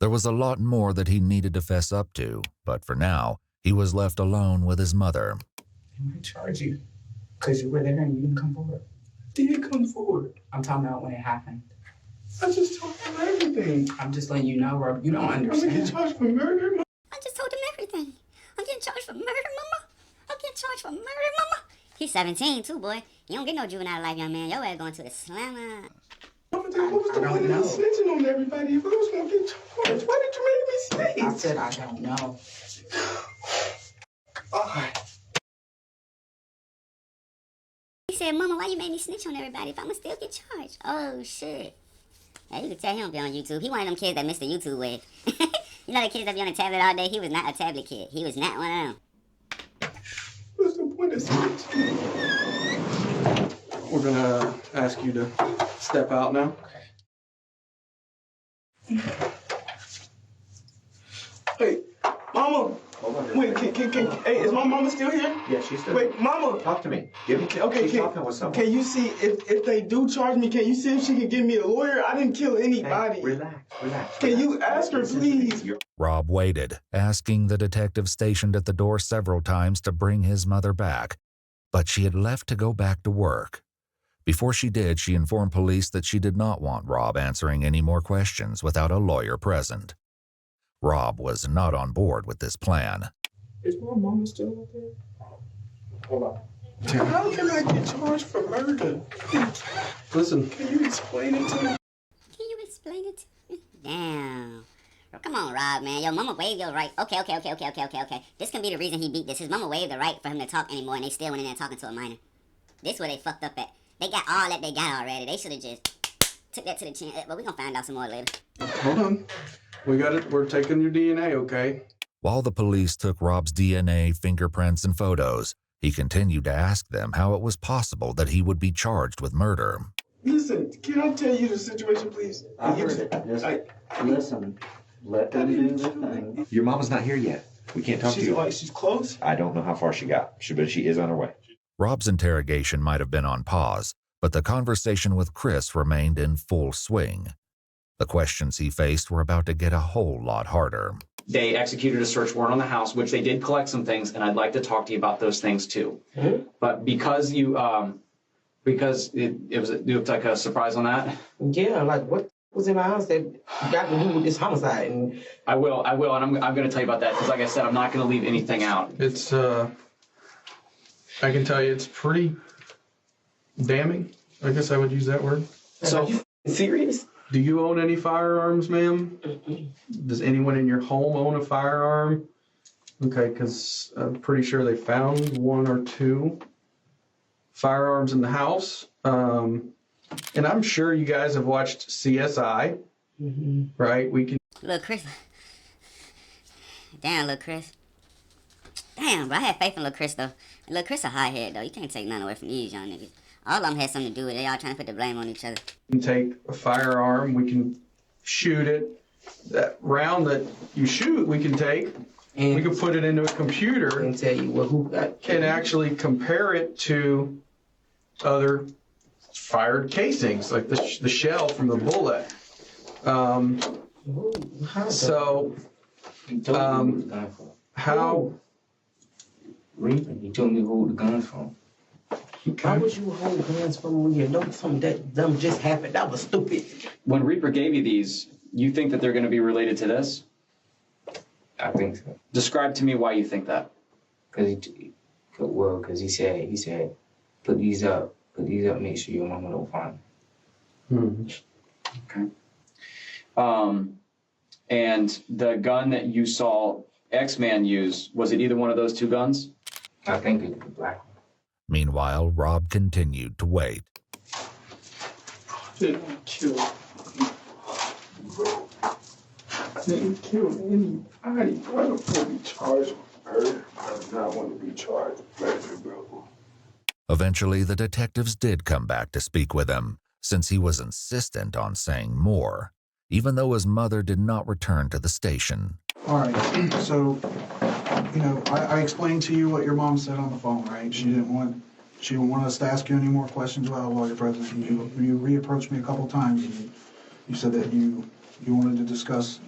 There was a lot more that he needed to fess up to, but for now, he was left alone with his mother. They might charge you because you were there and you didn't come forward. Did come forward? I'm talking about when it happened. I just told him everything. I'm just letting you know, Rob. You don't understand. I'm gonna get charged for murder, Mama. I just told him everything. I'm getting charged for murder, Mama. I'm getting charged for murder, Mama. He's 17 too, boy. You don't get no juvenile life, young man. Your ass going to the slammer. What was the point of me snitching on everybody if I was gonna get charged? Why did you make me snitch? I said I don't know. He said, Mama, why you made me snitch on everybody if I'ma still get charged? Oh, shit. Yeah, you could tell he don't be on YouTube. He one of them kids that missed the YouTube wave. You know the kids that be on a tablet all day? He was not a tablet kid. He was not one of them. What's the point of snitching? We're gonna ask you to step out now. Hey, Mama. Wait, hey, is my mama still here? Yeah, she's still here. Wait, Mama. Talk to me. She's talking with someone. Can you see if they do charge me? Can you see if she can give me a lawyer? I didn't kill anybody. Hey, relax. Can you ask her, please? Rob waited, asking the detective stationed at the door several times to bring his mother back, but she had left to go back to work. Before she did, she informed police that she did not want Rob answering any more questions without a lawyer present. Rob was not on board with this plan. Is my mama still out there? Hold on. How can I get charged for murder? Listen. Can you explain it to me? Can you explain it to me? Damn. Bro, come on, Rob, man. Yo, mama waived your right. Okay. This can be the reason he beat this. His mama waived the right for him to talk anymore, and they still went in there talking to a minor. This where they fucked up at. They got all that they got already. They should have just took that to the chin. But we're gonna find out some more later. Hold on. We got it. We're taking your DNA, okay? While the police took Rob's DNA, fingerprints, and photos, he continued to ask them how it was possible that he would be charged with murder. Listen, can I tell you the situation, please? I heard it. Listen, let them do their thing. Your mama's not here yet. We can't talk to you. She's close? I don't know how far she got, but she is on her way. Rob's interrogation might have been on pause, But the conversation with Chris remained in full swing. The questions he faced were about to get a whole lot harder. They executed a search warrant on the house, which they did collect some things, and I'd like to talk to you about those things too. Mm-hmm. But because it looked like a surprise on that. Yeah, like what was in my house that got to do with this homicide? And I will, and I'm going to tell you about that because, like I said, I'm not going to leave anything out. It's I can tell you, it's pretty damning. I guess I would use that word. So, are you serious? Do you own any firearms, ma'am? Does anyone in your home own a firearm? Okay, because I'm pretty sure they found 1 or 2 firearms in the house. And I'm sure you guys have watched CSI, right? We can. Look, Chris. Damn, look, Chris. Damn, bro, I had faith in Lil' Chris, though. Lil' Chris a hothead, though. You can't take nothing away from these young niggas. All of them had something to do with it. They all trying to put the blame on each other. We can take a firearm, we can shoot it. That round that you shoot, we can take, and we can put it into a computer and tell you who got killed. And actually compare it to other fired casings, like the shell from the bullet. How? Reaper, he told me to hold the guns from. Why would you hold guns from when you know something that dumb just happened? That was stupid. When Reaper gave you these, you think that they're going to be related to this? I think so. Describe to me why you think that. Because he said, put these up, make sure your mama don't find them. Okay. And the gun that you saw X-Man use, was it either one of those 2 guns? I think it was the black one. Meanwhile, Rob continued to wait. Didn't kill anybody. Why the fuck be charged with murder? I do not want to be charged with murder, bro. Eventually, the detectives did come back to speak with him, since he was insistent on saying more, even though his mother did not return to the station. All right, so, I explained to you what your mom said on the phone, right? She didn't want us to ask you any more questions while while you're present. You reapproached me a couple times, and you said that you wanted to discuss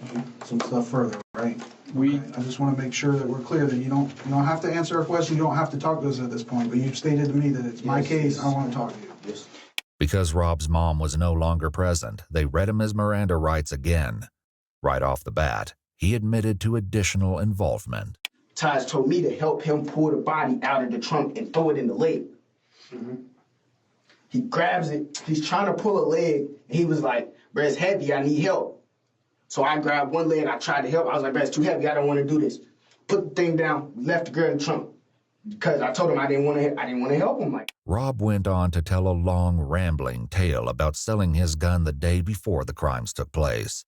some stuff further, right? I just want to make sure that we're clear that you don't have to answer our question. You don't have to talk to us at this point. But you've stated to me that it's my case. I want to talk to you. Yes. Because Rob's mom was no longer present, they read him his Miranda rights again. Right off the bat, he admitted to additional involvement. Taj told me to help him pull the body out of the trunk and throw it in the lake. He grabs it. He's trying to pull a leg. And he was like, "Bro, it's heavy. I need help." So I grabbed one leg. I tried to help. I was like, "Bro, it's too heavy. I don't want to do this." Put the thing down. Left the girl in the trunk because I told him I didn't want to help him. Rob went on to tell a long, rambling tale about selling his gun the day before the crimes took place.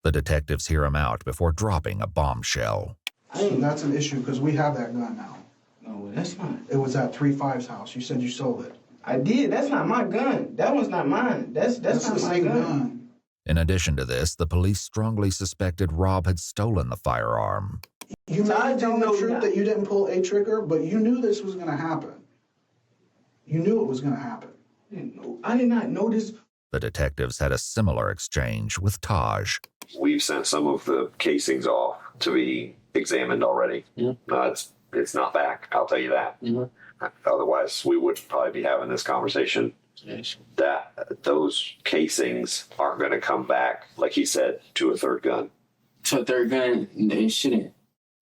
The detectives hear him out before dropping a bombshell. So that's an issue because we have that gun now. No, that's not. It was at 3-5's house. You said you sold it. I did. That's not my gun. That one's not mine. That's not my gun. In addition to this, the police strongly suspected Rob had stolen the firearm. You may be telling the truth that you didn't pull a trigger, but you knew this was going to happen. You knew it was going to happen. I did not know this. The detectives had a similar exchange with Taj. We've sent some of the casings off to be examined already. It's not back, I'll tell you that. Otherwise, we wouldn't probably be having this conversation. That those casings aren't going to come back, like he said, to a third gun. To a third gun, they shouldn't.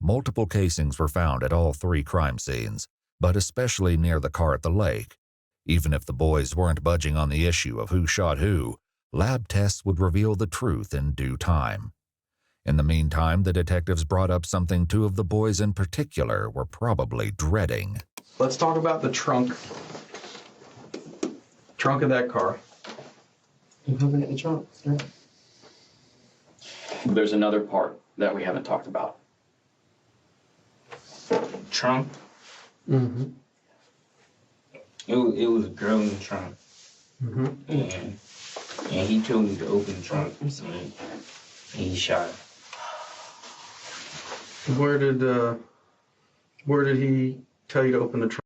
Multiple casings were found at all 3 crime scenes, but especially near the car at the lake. Even if the boys weren't budging on the issue of who shot who, lab tests would reveal the truth in due time. In the meantime, the detectives brought up something 2 of the boys in particular were probably dreading. Let's talk about the trunk. Trunk of that car. You looking at the trunk, sir? There's another part that we haven't talked about. Trunk? Mm-hmm. It was a girl in the trunk. And he told me to open the trunk, and he shot her. Where did he tell you to open the trunk?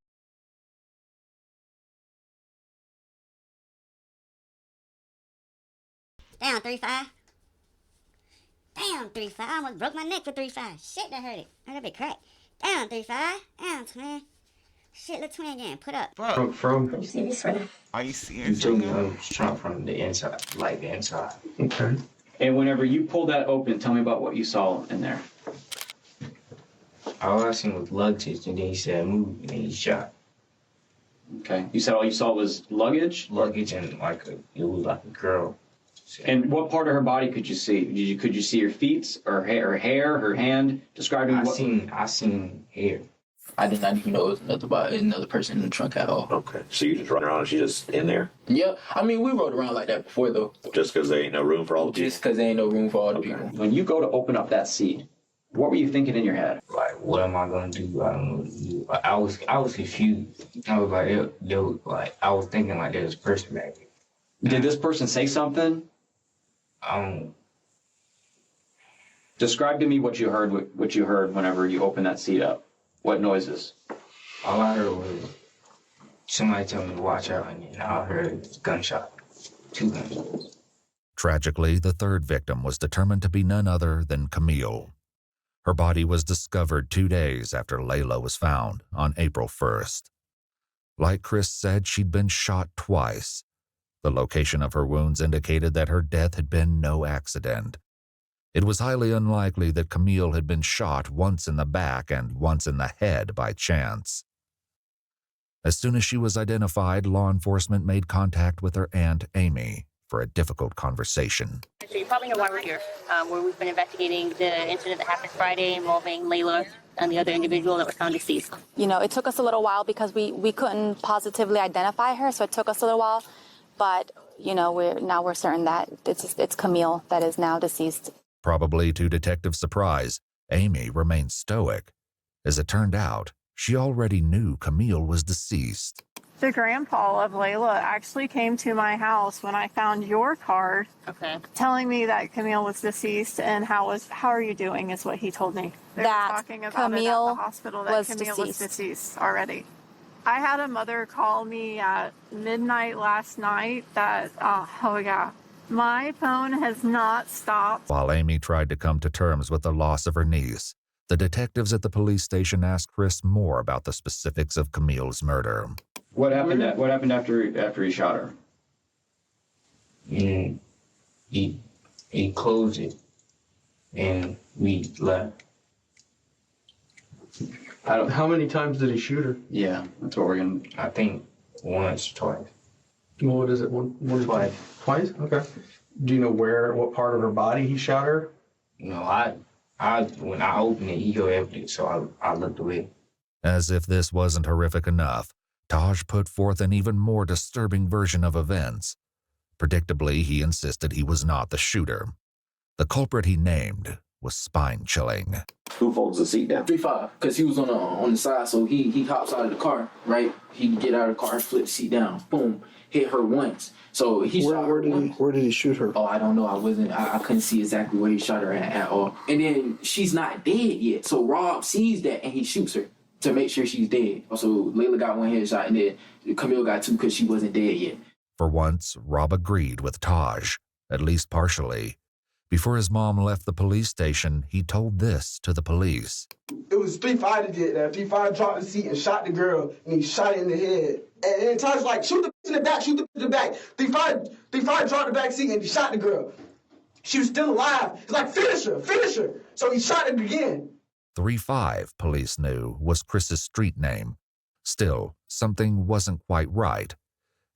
Down 3-5. Down 3-5. I almost broke my neck for 3-5. Shit, that hurt it. That bit crack. Down 3-5. Down twin. Shit, little twin again. Put up. From. You see this right? Are you seeing You told me I was shot from the inside, like the inside. Okay. And whenever you pulled that open, tell me about what you saw in there. All I seen was luggage, and then he said move, and then he shot. Okay. You said all you saw was luggage? Luggage and it was like a girl. And what part of her body could you see? Could you see her feet, or hair, her hand? Describing I what? seen hair. I did not even know it was another person in the trunk at all. Okay. So you just run around and she just in there? Yeah, I mean, we rode around like that before, though. Just because there ain't no room for all the people? Just because there ain't no room for all the people. When you go to open up that seat, what were you thinking in your head? Like, what am I gonna do? I don't know what to do. I was confused. I was like, I was thinking like there's a person back there. Did this person say something? Describe to me what you heard. What you heard whenever you opened that seat up. What noises? All I heard was somebody tell me to watch out, and then I heard gunshot, 2 gunshots. Tragically, the third victim was determined to be none other than Camille. Her body was discovered 2 days after Layla was found on April 1st. Like Chris said, she'd been shot twice. The location of her wounds indicated that her death had been no accident. It was highly unlikely that Camille had been shot once in the back and once in the head by chance. As soon as she was identified, law enforcement made contact with her aunt, Amy, for a difficult conversation. So you probably know why we're here, where we've been investigating the incident that happened Friday involving Layla and the other individual that was found deceased. You know, it took us a little while because we couldn't positively identify her, so it took us a little while. But, you know, we're certain that it's Camille that is now deceased. Probably to detectives' surprise, Amy remained stoic. As it turned out, she already knew Camille was deceased. The grandpa of Layla actually came to my house when I found your card, telling me that Camille was deceased, and how are you doing is what he told me. They were talking about Camille it at the hospital that Camille was deceased already. I had a mother call me at midnight last night that, my phone has not stopped. While Amy tried to come to terms with the loss of her niece, the detectives at the police station asked Chris more about the specifics of Camille's murder. What happened after he shot her? He closed it, and we left. How many times did he shoot her? Yeah, that's what we're gonna. I think once, twice. Well, what is it? One twice. Twice? Okay. Do you know what part of her body he shot her? No, when I opened it, he go empty, so I looked away. As if this wasn't horrific enough, Taj put forth an even more disturbing version of events. Predictably, he insisted he was not the shooter. The culprit he named was spine-chilling. Who folds the seat down? 3-5, because he was on the side, so he hops out of the car, right? He get out of the car, flip the seat down, boom, hit her once. So he shot her once. Where did he shoot her? Oh, I don't know. I couldn't see exactly where he shot her at all. And then she's not dead yet, so Rob sees that and he shoots her to make sure she's dead. So Layla got one headshot, and then Camille got 2 because she wasn't dead yet. For once, Rob agreed with Taj, at least partially. Before his mom left the police station, he told this to the police. It was 3-5 that did that. 3-5 dropped the seat and shot the girl, and he shot her in the head. And Taj was like, shoot the in the back, shoot the in the back. 3-5 dropped the back seat and he shot the girl. She was still alive. He's like, finish her. So he shot her again. 3-5, police knew, was Chris's street name. Still, something wasn't quite right.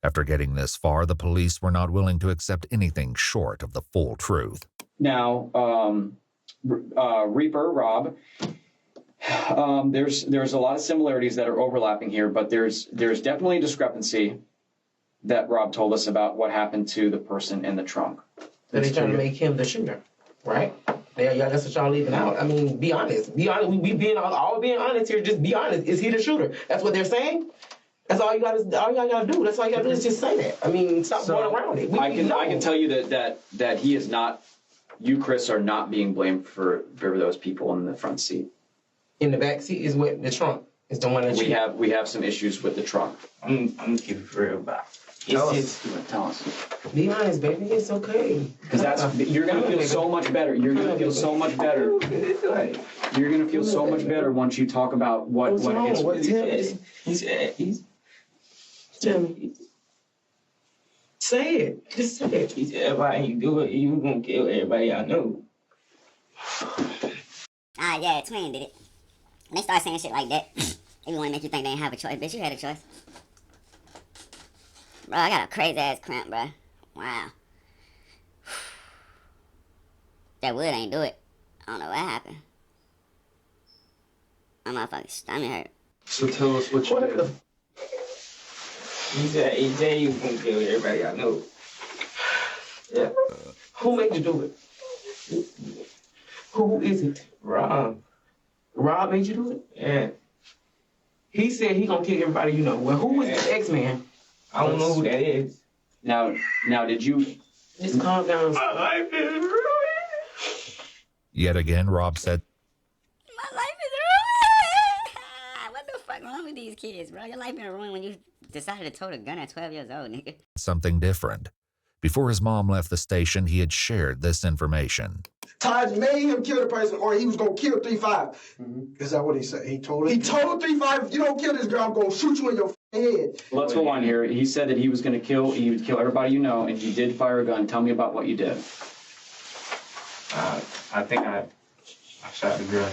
After getting this far, the police were not willing to accept anything short of the full truth. Now, Reaper, Rob, there's a lot of similarities that are overlapping here, but there's definitely a discrepancy that Rob told us about what happened to the person in the trunk. So they're trying to make him the shooter, right? Yeah, that's what y'all leaving out. I mean, be honest. Be honest. We being all being honest here. Just be honest. Is he the shooter? That's what they're saying. That's all you gotta do. That's all you gotta do is just say that. I mean, stop going around it. I can tell you that he is not. You, Chris, are not being blamed for those people in the front seat. In the back seat is what the trunk is the one that we have some issues with the trunk. I'm gonna keep it real about. Tell us. Be honest, baby. It's okay. Because you're gonna feel so much better. You're gonna feel so much better. You're gonna feel so much better once you talk about what What's wrong? it's. He's tell me. Say it. Just say it. He said, if I ain't do it, you gonna kill everybody I know. Yeah, twin did it. When they start saying shit like that, they want to make you think they ain't have a choice. Bitch, you had a choice. Bro, I got a crazy ass cramp, bro. Wow. That wood ain't do it. I don't know what happened. My motherfucking stomach hurt. So tell us what you did. He said, AJ, you gonna kill everybody I know. Yeah. Who made you do it? Who is it? Rob. Rob made you do it? Yeah. He said he gonna kill everybody you know. Well, who is the X-Man? I don't know who that is. Now, did you... Just calm down. My life is ruined. Yet again, Rob said, My life is ruined. What the fuck wrong with these kids, bro? Your life been ruined when you decided to tote a gun at 12 years old, nigga. something different. Before his mom left the station, he had shared this information. Taj made him kill the person, or he was gonna kill 3-5. Is that what he said? He told He him? told 3-5, if you don't kill this girl, I'm gonna shoot you in your head. Let's go on here. He said that he was going to kill everybody you know, and you did fire a gun. Tell me about what you did. I think I shot the girl.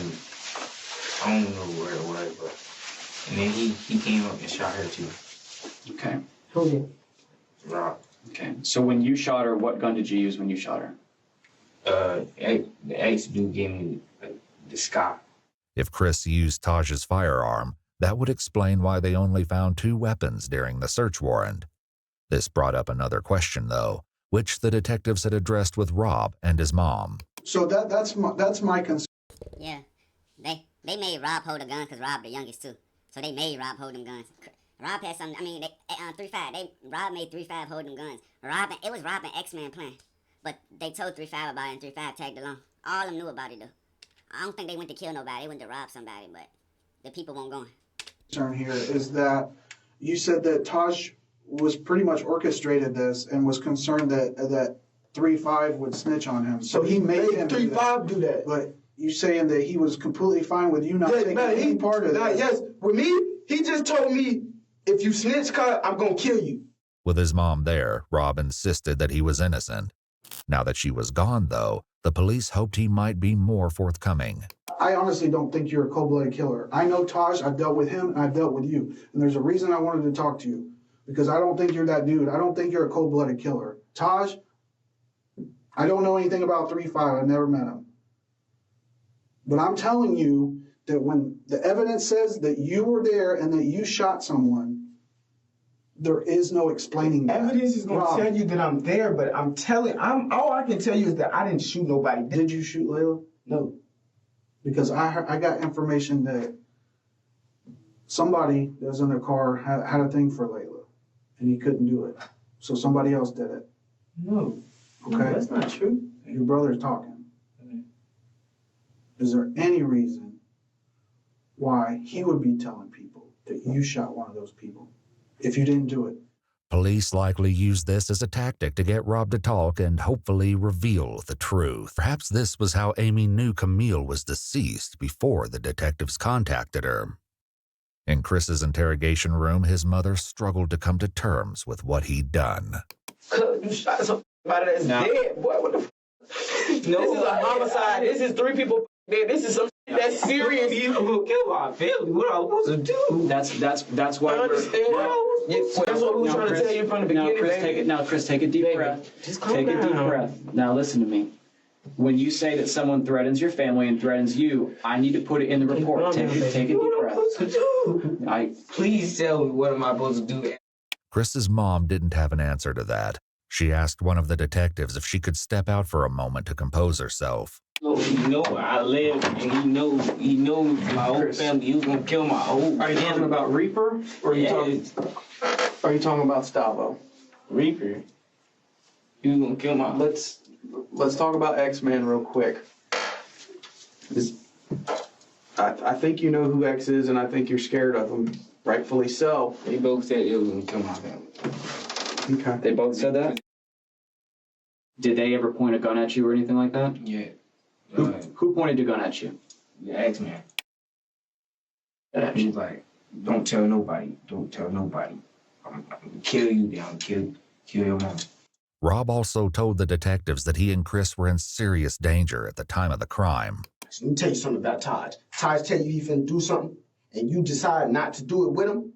I don't know where it was, but and then he came up and shot her too. Okay. Who did? Rob. Okay. So when you shot her, what gun did you use when you shot her? The ex dude gave me the sky. If Chris used Taj's firearm, that would explain why they only found 2 weapons during the search warrant. This brought up another question, though, which the detectives had addressed with Rob and his mom. So that's my concern. Yeah, they made Rob hold a gun because Rob the youngest too. So they made Rob hold them guns. Rob had some. I mean, 3-5. Rob made 3-5 hold them guns. It was Rob and X-Man plan, but they told 3-5 about it, and 3-5 tagged along. All of them knew about it though. I don't think they went to kill nobody. They went to rob somebody, but the people won't go. Concern here is that you said that Taj was pretty much orchestrated this and was concerned that 3-5 would snitch on him. So he made him 3-5 do that. But you saying that he was completely fine with you not taking any part of that? Yes, with me, he just told me, if you snitch, I'm gonna kill you. With his mom there, Rob insisted that he was innocent. Now that she was gone, though, the police hoped he might be more forthcoming. I honestly don't think you're a cold-blooded killer. I know Taj, I've dealt with him, and I've dealt with you. And there's a reason I wanted to talk to you. Because I don't think you're that dude. I don't think you're a cold-blooded killer. Taj, I don't know anything about 3-5. I've never met him. But I'm telling you that when the evidence says that you were there and that you shot someone, there is no explaining that. Evidence is gonna tell you that I'm there, but all I can tell you is that I didn't shoot nobody. Did you shoot Layla? No. Because I got information that somebody that was in their car had a thing for Layla, and he couldn't do it. So somebody else did it. No. Okay? No, that's not true. Your brother's talking. Is there any reason why he would be telling people that you shot one of those people if you didn't do it? Police likely used this as a tactic to get Rob to talk and hopefully reveal the truth. Perhaps this was how Amy knew Camille was deceased before the detectives contacted her. In Chris's interrogation room, his mother struggled to come to terms with what he'd done. You shot somebody that's dead, boy. What the No, this is a homicide. This is 3 people dead. This is some shit that's serious. You gonna kill my family. What am I supposed to do? That's why. I understand. That's what we were trying to tell you from the beginning. Chris, take a deep breath. Just calm take a deep down. breath. Now listen to me. When you say that someone threatens your family and threatens you, I need to put it in the report. Take a deep breath. Please tell me, what am I supposed to do? Chris's mom didn't have an answer to that. She asked one of the detectives if she could step out for a moment to compose herself. He know I live, and he knows my whole family. He was gonna kill my whole family. Are you talking about Reaper, or are you talking about Stavo? Reaper. He was gonna kill my. Let's talk about X-Man real quick. I think you know who X is, and I think you're scared of him. Rightfully so. They both said it was gonna kill my family. Okay. They both said that? Did they ever point a gun at you or anything like that? Yeah. Who pointed a gun at you? The X-Man. He was like, don't tell nobody. Don't tell nobody. I'm gonna kill you down. Kill your mom. Rob also told the detectives that he and Chris were in serious danger at the time of the crime. Let me tell you something about Taj. Taj tell you he finna do something, and you decide not to do it with him,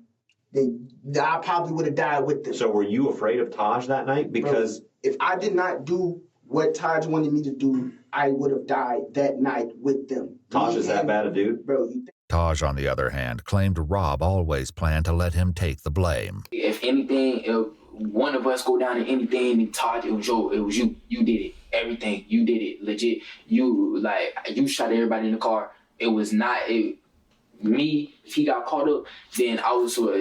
then I probably would have died with them. So were you afraid of Taj that night? Because Bro, if I did not do what Taj wanted me to do, I would have died that night with them. Taj is that bad a dude? Bro, Taj, on the other hand, claimed Rob always planned to let him take the blame. If anything, if one of us go down in anything, and Todd, it was you. You did it. Everything. You did it. Legit. You shot everybody in the car. It was not me. If he got caught up, then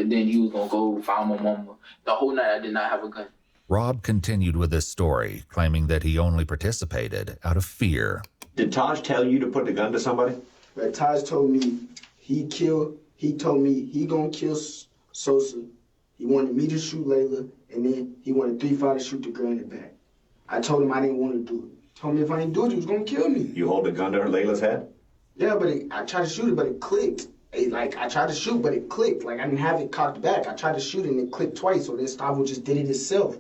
then he was gonna go find my mama. The whole night I did not have a gun. Rob continued with his story, claiming that he only participated out of fear. Did Taj tell you to put the gun to somebody? But Taj told me he told me he gonna kill Sosa. He wanted me to shoot Layla, and then he wanted 3-5 to shoot the girl in the back. I told him I didn't want to do it. He told me if I didn't do it, he was gonna kill me. You hold the gun to Layla's head? Yeah, but I tried to shoot it, but it clicked. I tried to shoot, but it clicked. Like, I didn't have it cocked back. I tried to shoot it, and it clicked twice, so then Stavo just did it itself.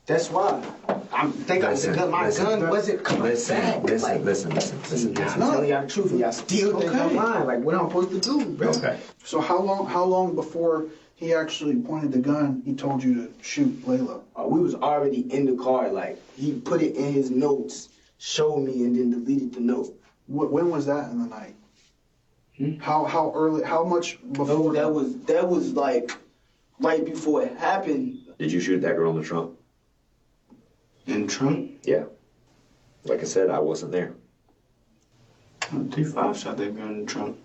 That's why. I'm thinking my gun wasn't coming back. Listen. I'm telling y'all the truth, and y'all still think I'm lying. Like, what I'm supposed to do, bro? Okay. So how long before he actually pointed the gun, he told you to shoot Layla? We was already in the car. Like, he put it in his notes, showed me, and then deleted the note. When was that in the night? How early? How much before? No, that was like right before it happened. Did you shoot that girl in the trunk? In the trunk? Yeah. Like I said, I wasn't there. 3-5 shot that girl in the trunk.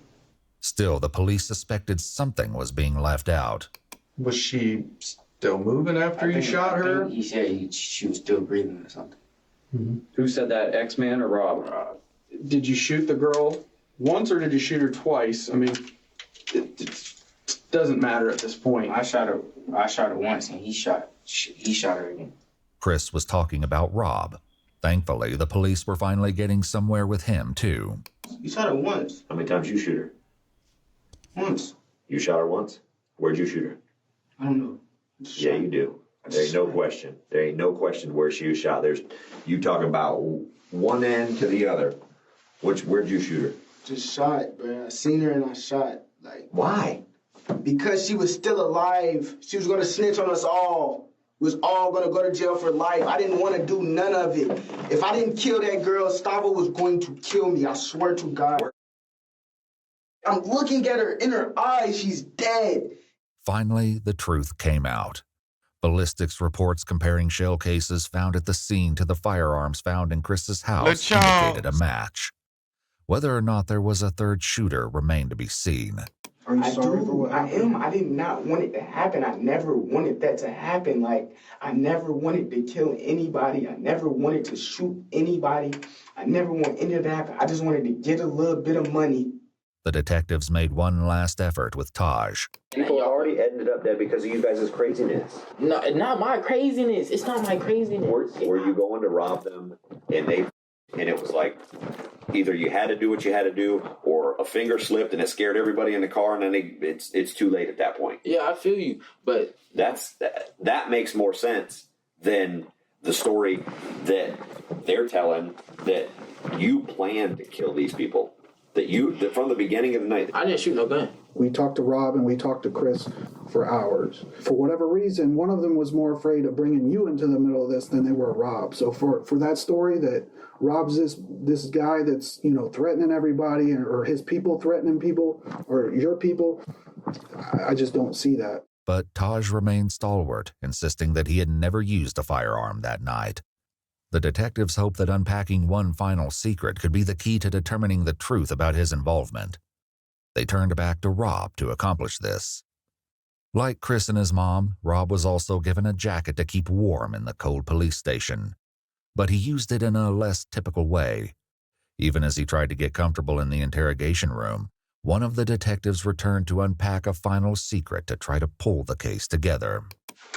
Still, the police suspected something was being left out. Was she still moving after you shot her? He said she was still breathing or something. Mm-hmm. Who said that, X-Man or Rob? Did you shoot the girl once or did you shoot her twice? I mean, it doesn't matter at this point. I shot her once, and he shot her again. Chris was talking about Rob. Thankfully, the police were finally getting somewhere with him, too. You shot her once. How many times you shoot her? Once. You shot her once? Where'd you shoot her? I don't know. Yeah, you do. There ain't no question. There ain't no question where she was shot. You talking about one end to the other. Where'd you shoot her? Just shot, bro. I seen her and I shot. Like, why? Because she was still alive. She was gonna snitch on us all. We was all gonna go to jail for life. I didn't want to do none of it. If I didn't kill that girl, Stavo was going to kill me. I swear to God. I'm looking at her in her eyes. She's dead. Finally, the truth came out. Ballistics reports comparing shell cases found at the scene to the firearms found in Chris's house indicated a match. Whether or not there was a third shooter remained to be seen. Are you sorry for what happened? I did not want it to happen. I never wanted that to happen. Like, I never wanted to kill anybody. I never wanted to shoot anybody. I never want any of that to happen. I just wanted to get a little bit of money. The detectives made one last effort with Taj. People already ended up dead because of you guys' craziness. No, not my craziness. It's not my craziness. Were you going to rob them and it was like either you had to do what you had to do or a finger slipped and it scared everybody in the car and then it's too late at that point. Yeah, I feel you, but that makes more sense than the story that they're telling that you planned to kill these people. That from the beginning of the night. I didn't shoot no gun. We talked to Rob and we talked to Chris for hours. For whatever reason, one of them was more afraid of bringing you into the middle of this than they were Rob. So for that story that Rob's this guy that's, threatening everybody or his people threatening people or your people, I just don't see that. But Taj remained stalwart, insisting that he had never used a firearm that night. The detectives hoped that unpacking one final secret could be the key to determining the truth about his involvement. They turned back to Rob to accomplish this. Like Chris and his mom, Rob was also given a jacket to keep warm in the cold police station. But he used it in a less typical way. Even as he tried to get comfortable in the interrogation room, one of the detectives returned to unpack a final secret to try to pull the case together.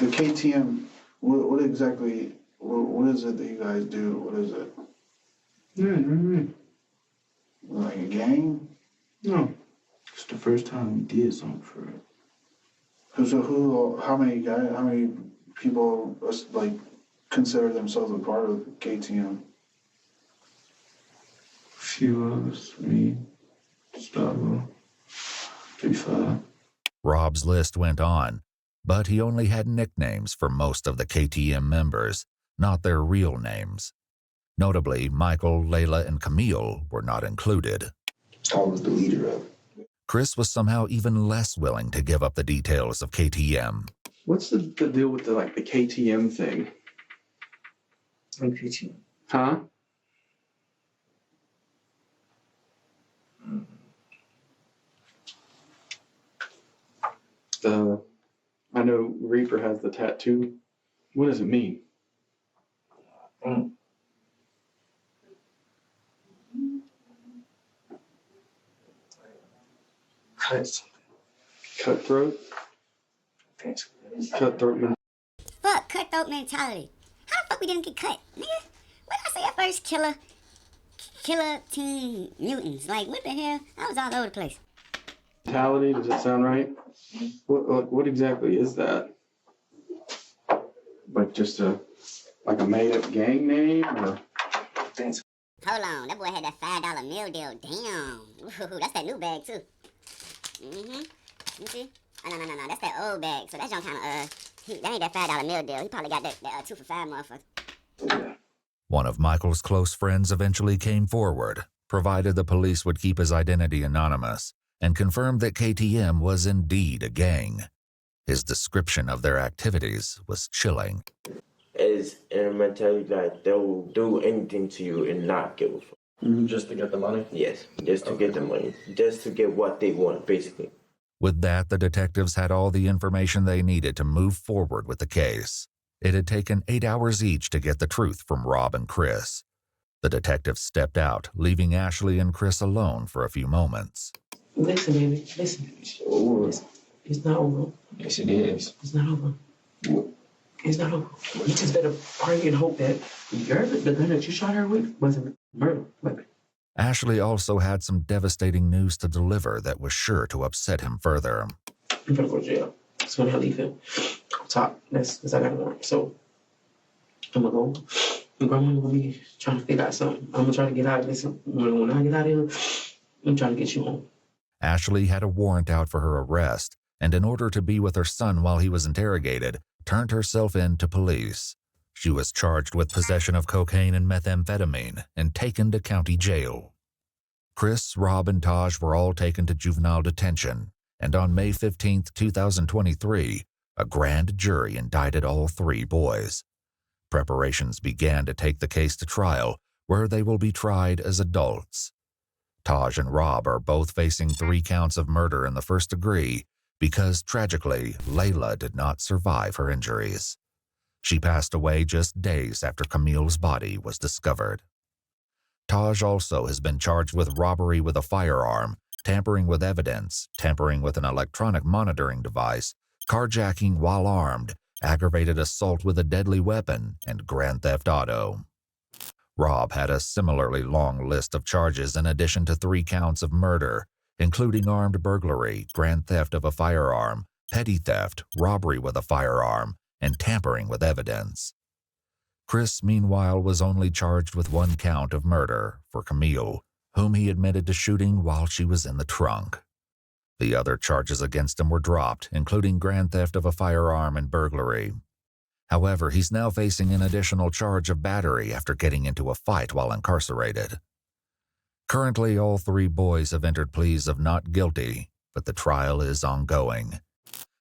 The KTM, what exactly, what is it that you guys do? What is it? Like a gang? No. It's the first time we did something for it. So how many guys, how many people, like, consider themselves a part of KTM? A few of us, me, Gustavo, 3-5. Rob's list went on, but he only had nicknames for most of the KTM members, not their real names. Notably, Michael, Layla, and Camille were not included. I was the leader of it. Chris was somehow even less willing to give up the details of KTM. What's the deal with the KTM thing? Like KTM. Huh? I know Reaper has the tattoo. What does it mean? Cutthroat? Cutthroat mentality. Fuck, cutthroat mentality. How the fuck we didn't get cut, nigga? What did I say at first? Killer Teen Mutants. Like, what the hell? That was all over the place. Mentality, does that sound right? What exactly is that? Like just a made up gang name or? Hold on, that boy had that $5 meal deal. Damn. Ooh, that's that new bag too. Let me see. Oh, no, that's that old bag. So that's John kind of that ain't that $5 meal deal. He probably got that 2 for $5 motherfucker. One of Michael's close friends eventually came forward, provided the police would keep his identity anonymous, and confirmed that KTM was indeed a gang. His description of their activities was chilling. Is in a mentality that they'll do anything to you and not give a fuck. Just to get the money? Yes, just to get the money. Just to get what they want, basically. With that, the detectives had all the information they needed to move forward with the case. It had taken 8 hours each to get the truth from Rob and Chris. The detectives stepped out, leaving Ashley and Chris alone for a few moments. Listen, baby, listen. It's not over. Yes, it is. It's not over. It's not over. You just better pray and hope that the gun that you shot her with wasn't murder weapon. Ashley also had some devastating news to deliver that was sure to upset him further. I'm gonna go to jail. So when I leave him, I'll talk. That's because I got a warrant. So I'm gonna go. And Grandma gonna be trying to figure out something. I'm gonna try to get out of this. When I get out of here, I'm trying to get you home. Ashley had a warrant out for her arrest, and in order to be with her son while he was interrogated, turned herself in to police. She was charged with possession of cocaine and methamphetamine and taken to county jail. Chris, Rob, and Taj were all taken to juvenile detention, and on May 15, 2023, a grand jury indicted all 3 boys. Preparations began to take the case to trial, where they will be tried as adults. Taj and Rob are both facing 3 counts of murder in the first degree because, tragically, Layla did not survive her injuries. She passed away just days after Camille's body was discovered. Taj also has been charged with robbery with a firearm, tampering with evidence, tampering with an electronic monitoring device, carjacking while armed, aggravated assault with a deadly weapon, and grand theft auto. Rob had a similarly long list of charges in addition to 3 counts of murder, including armed burglary, grand theft of a firearm, petty theft, robbery with a firearm, and tampering with evidence. Chris, meanwhile, was only charged with 1 count of murder for Camille, whom he admitted to shooting while she was in the trunk. The other charges against him were dropped, including grand theft of a firearm and burglary. However, he's now facing an additional charge of battery after getting into a fight while incarcerated. Currently, all 3 boys have entered pleas of not guilty, but the trial is ongoing.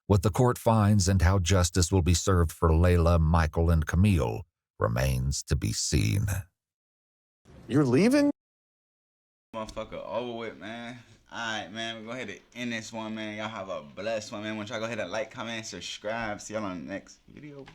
What the court finds and how justice will be served for Layla, Michael, and Camille remains to be seen. You're leaving? Motherfucker over with, man. Alright, man, we're going to go ahead and end this one, man. Y'all have a blessed one, man. Want y'all go ahead and like, comment, subscribe. See y'all on the next video.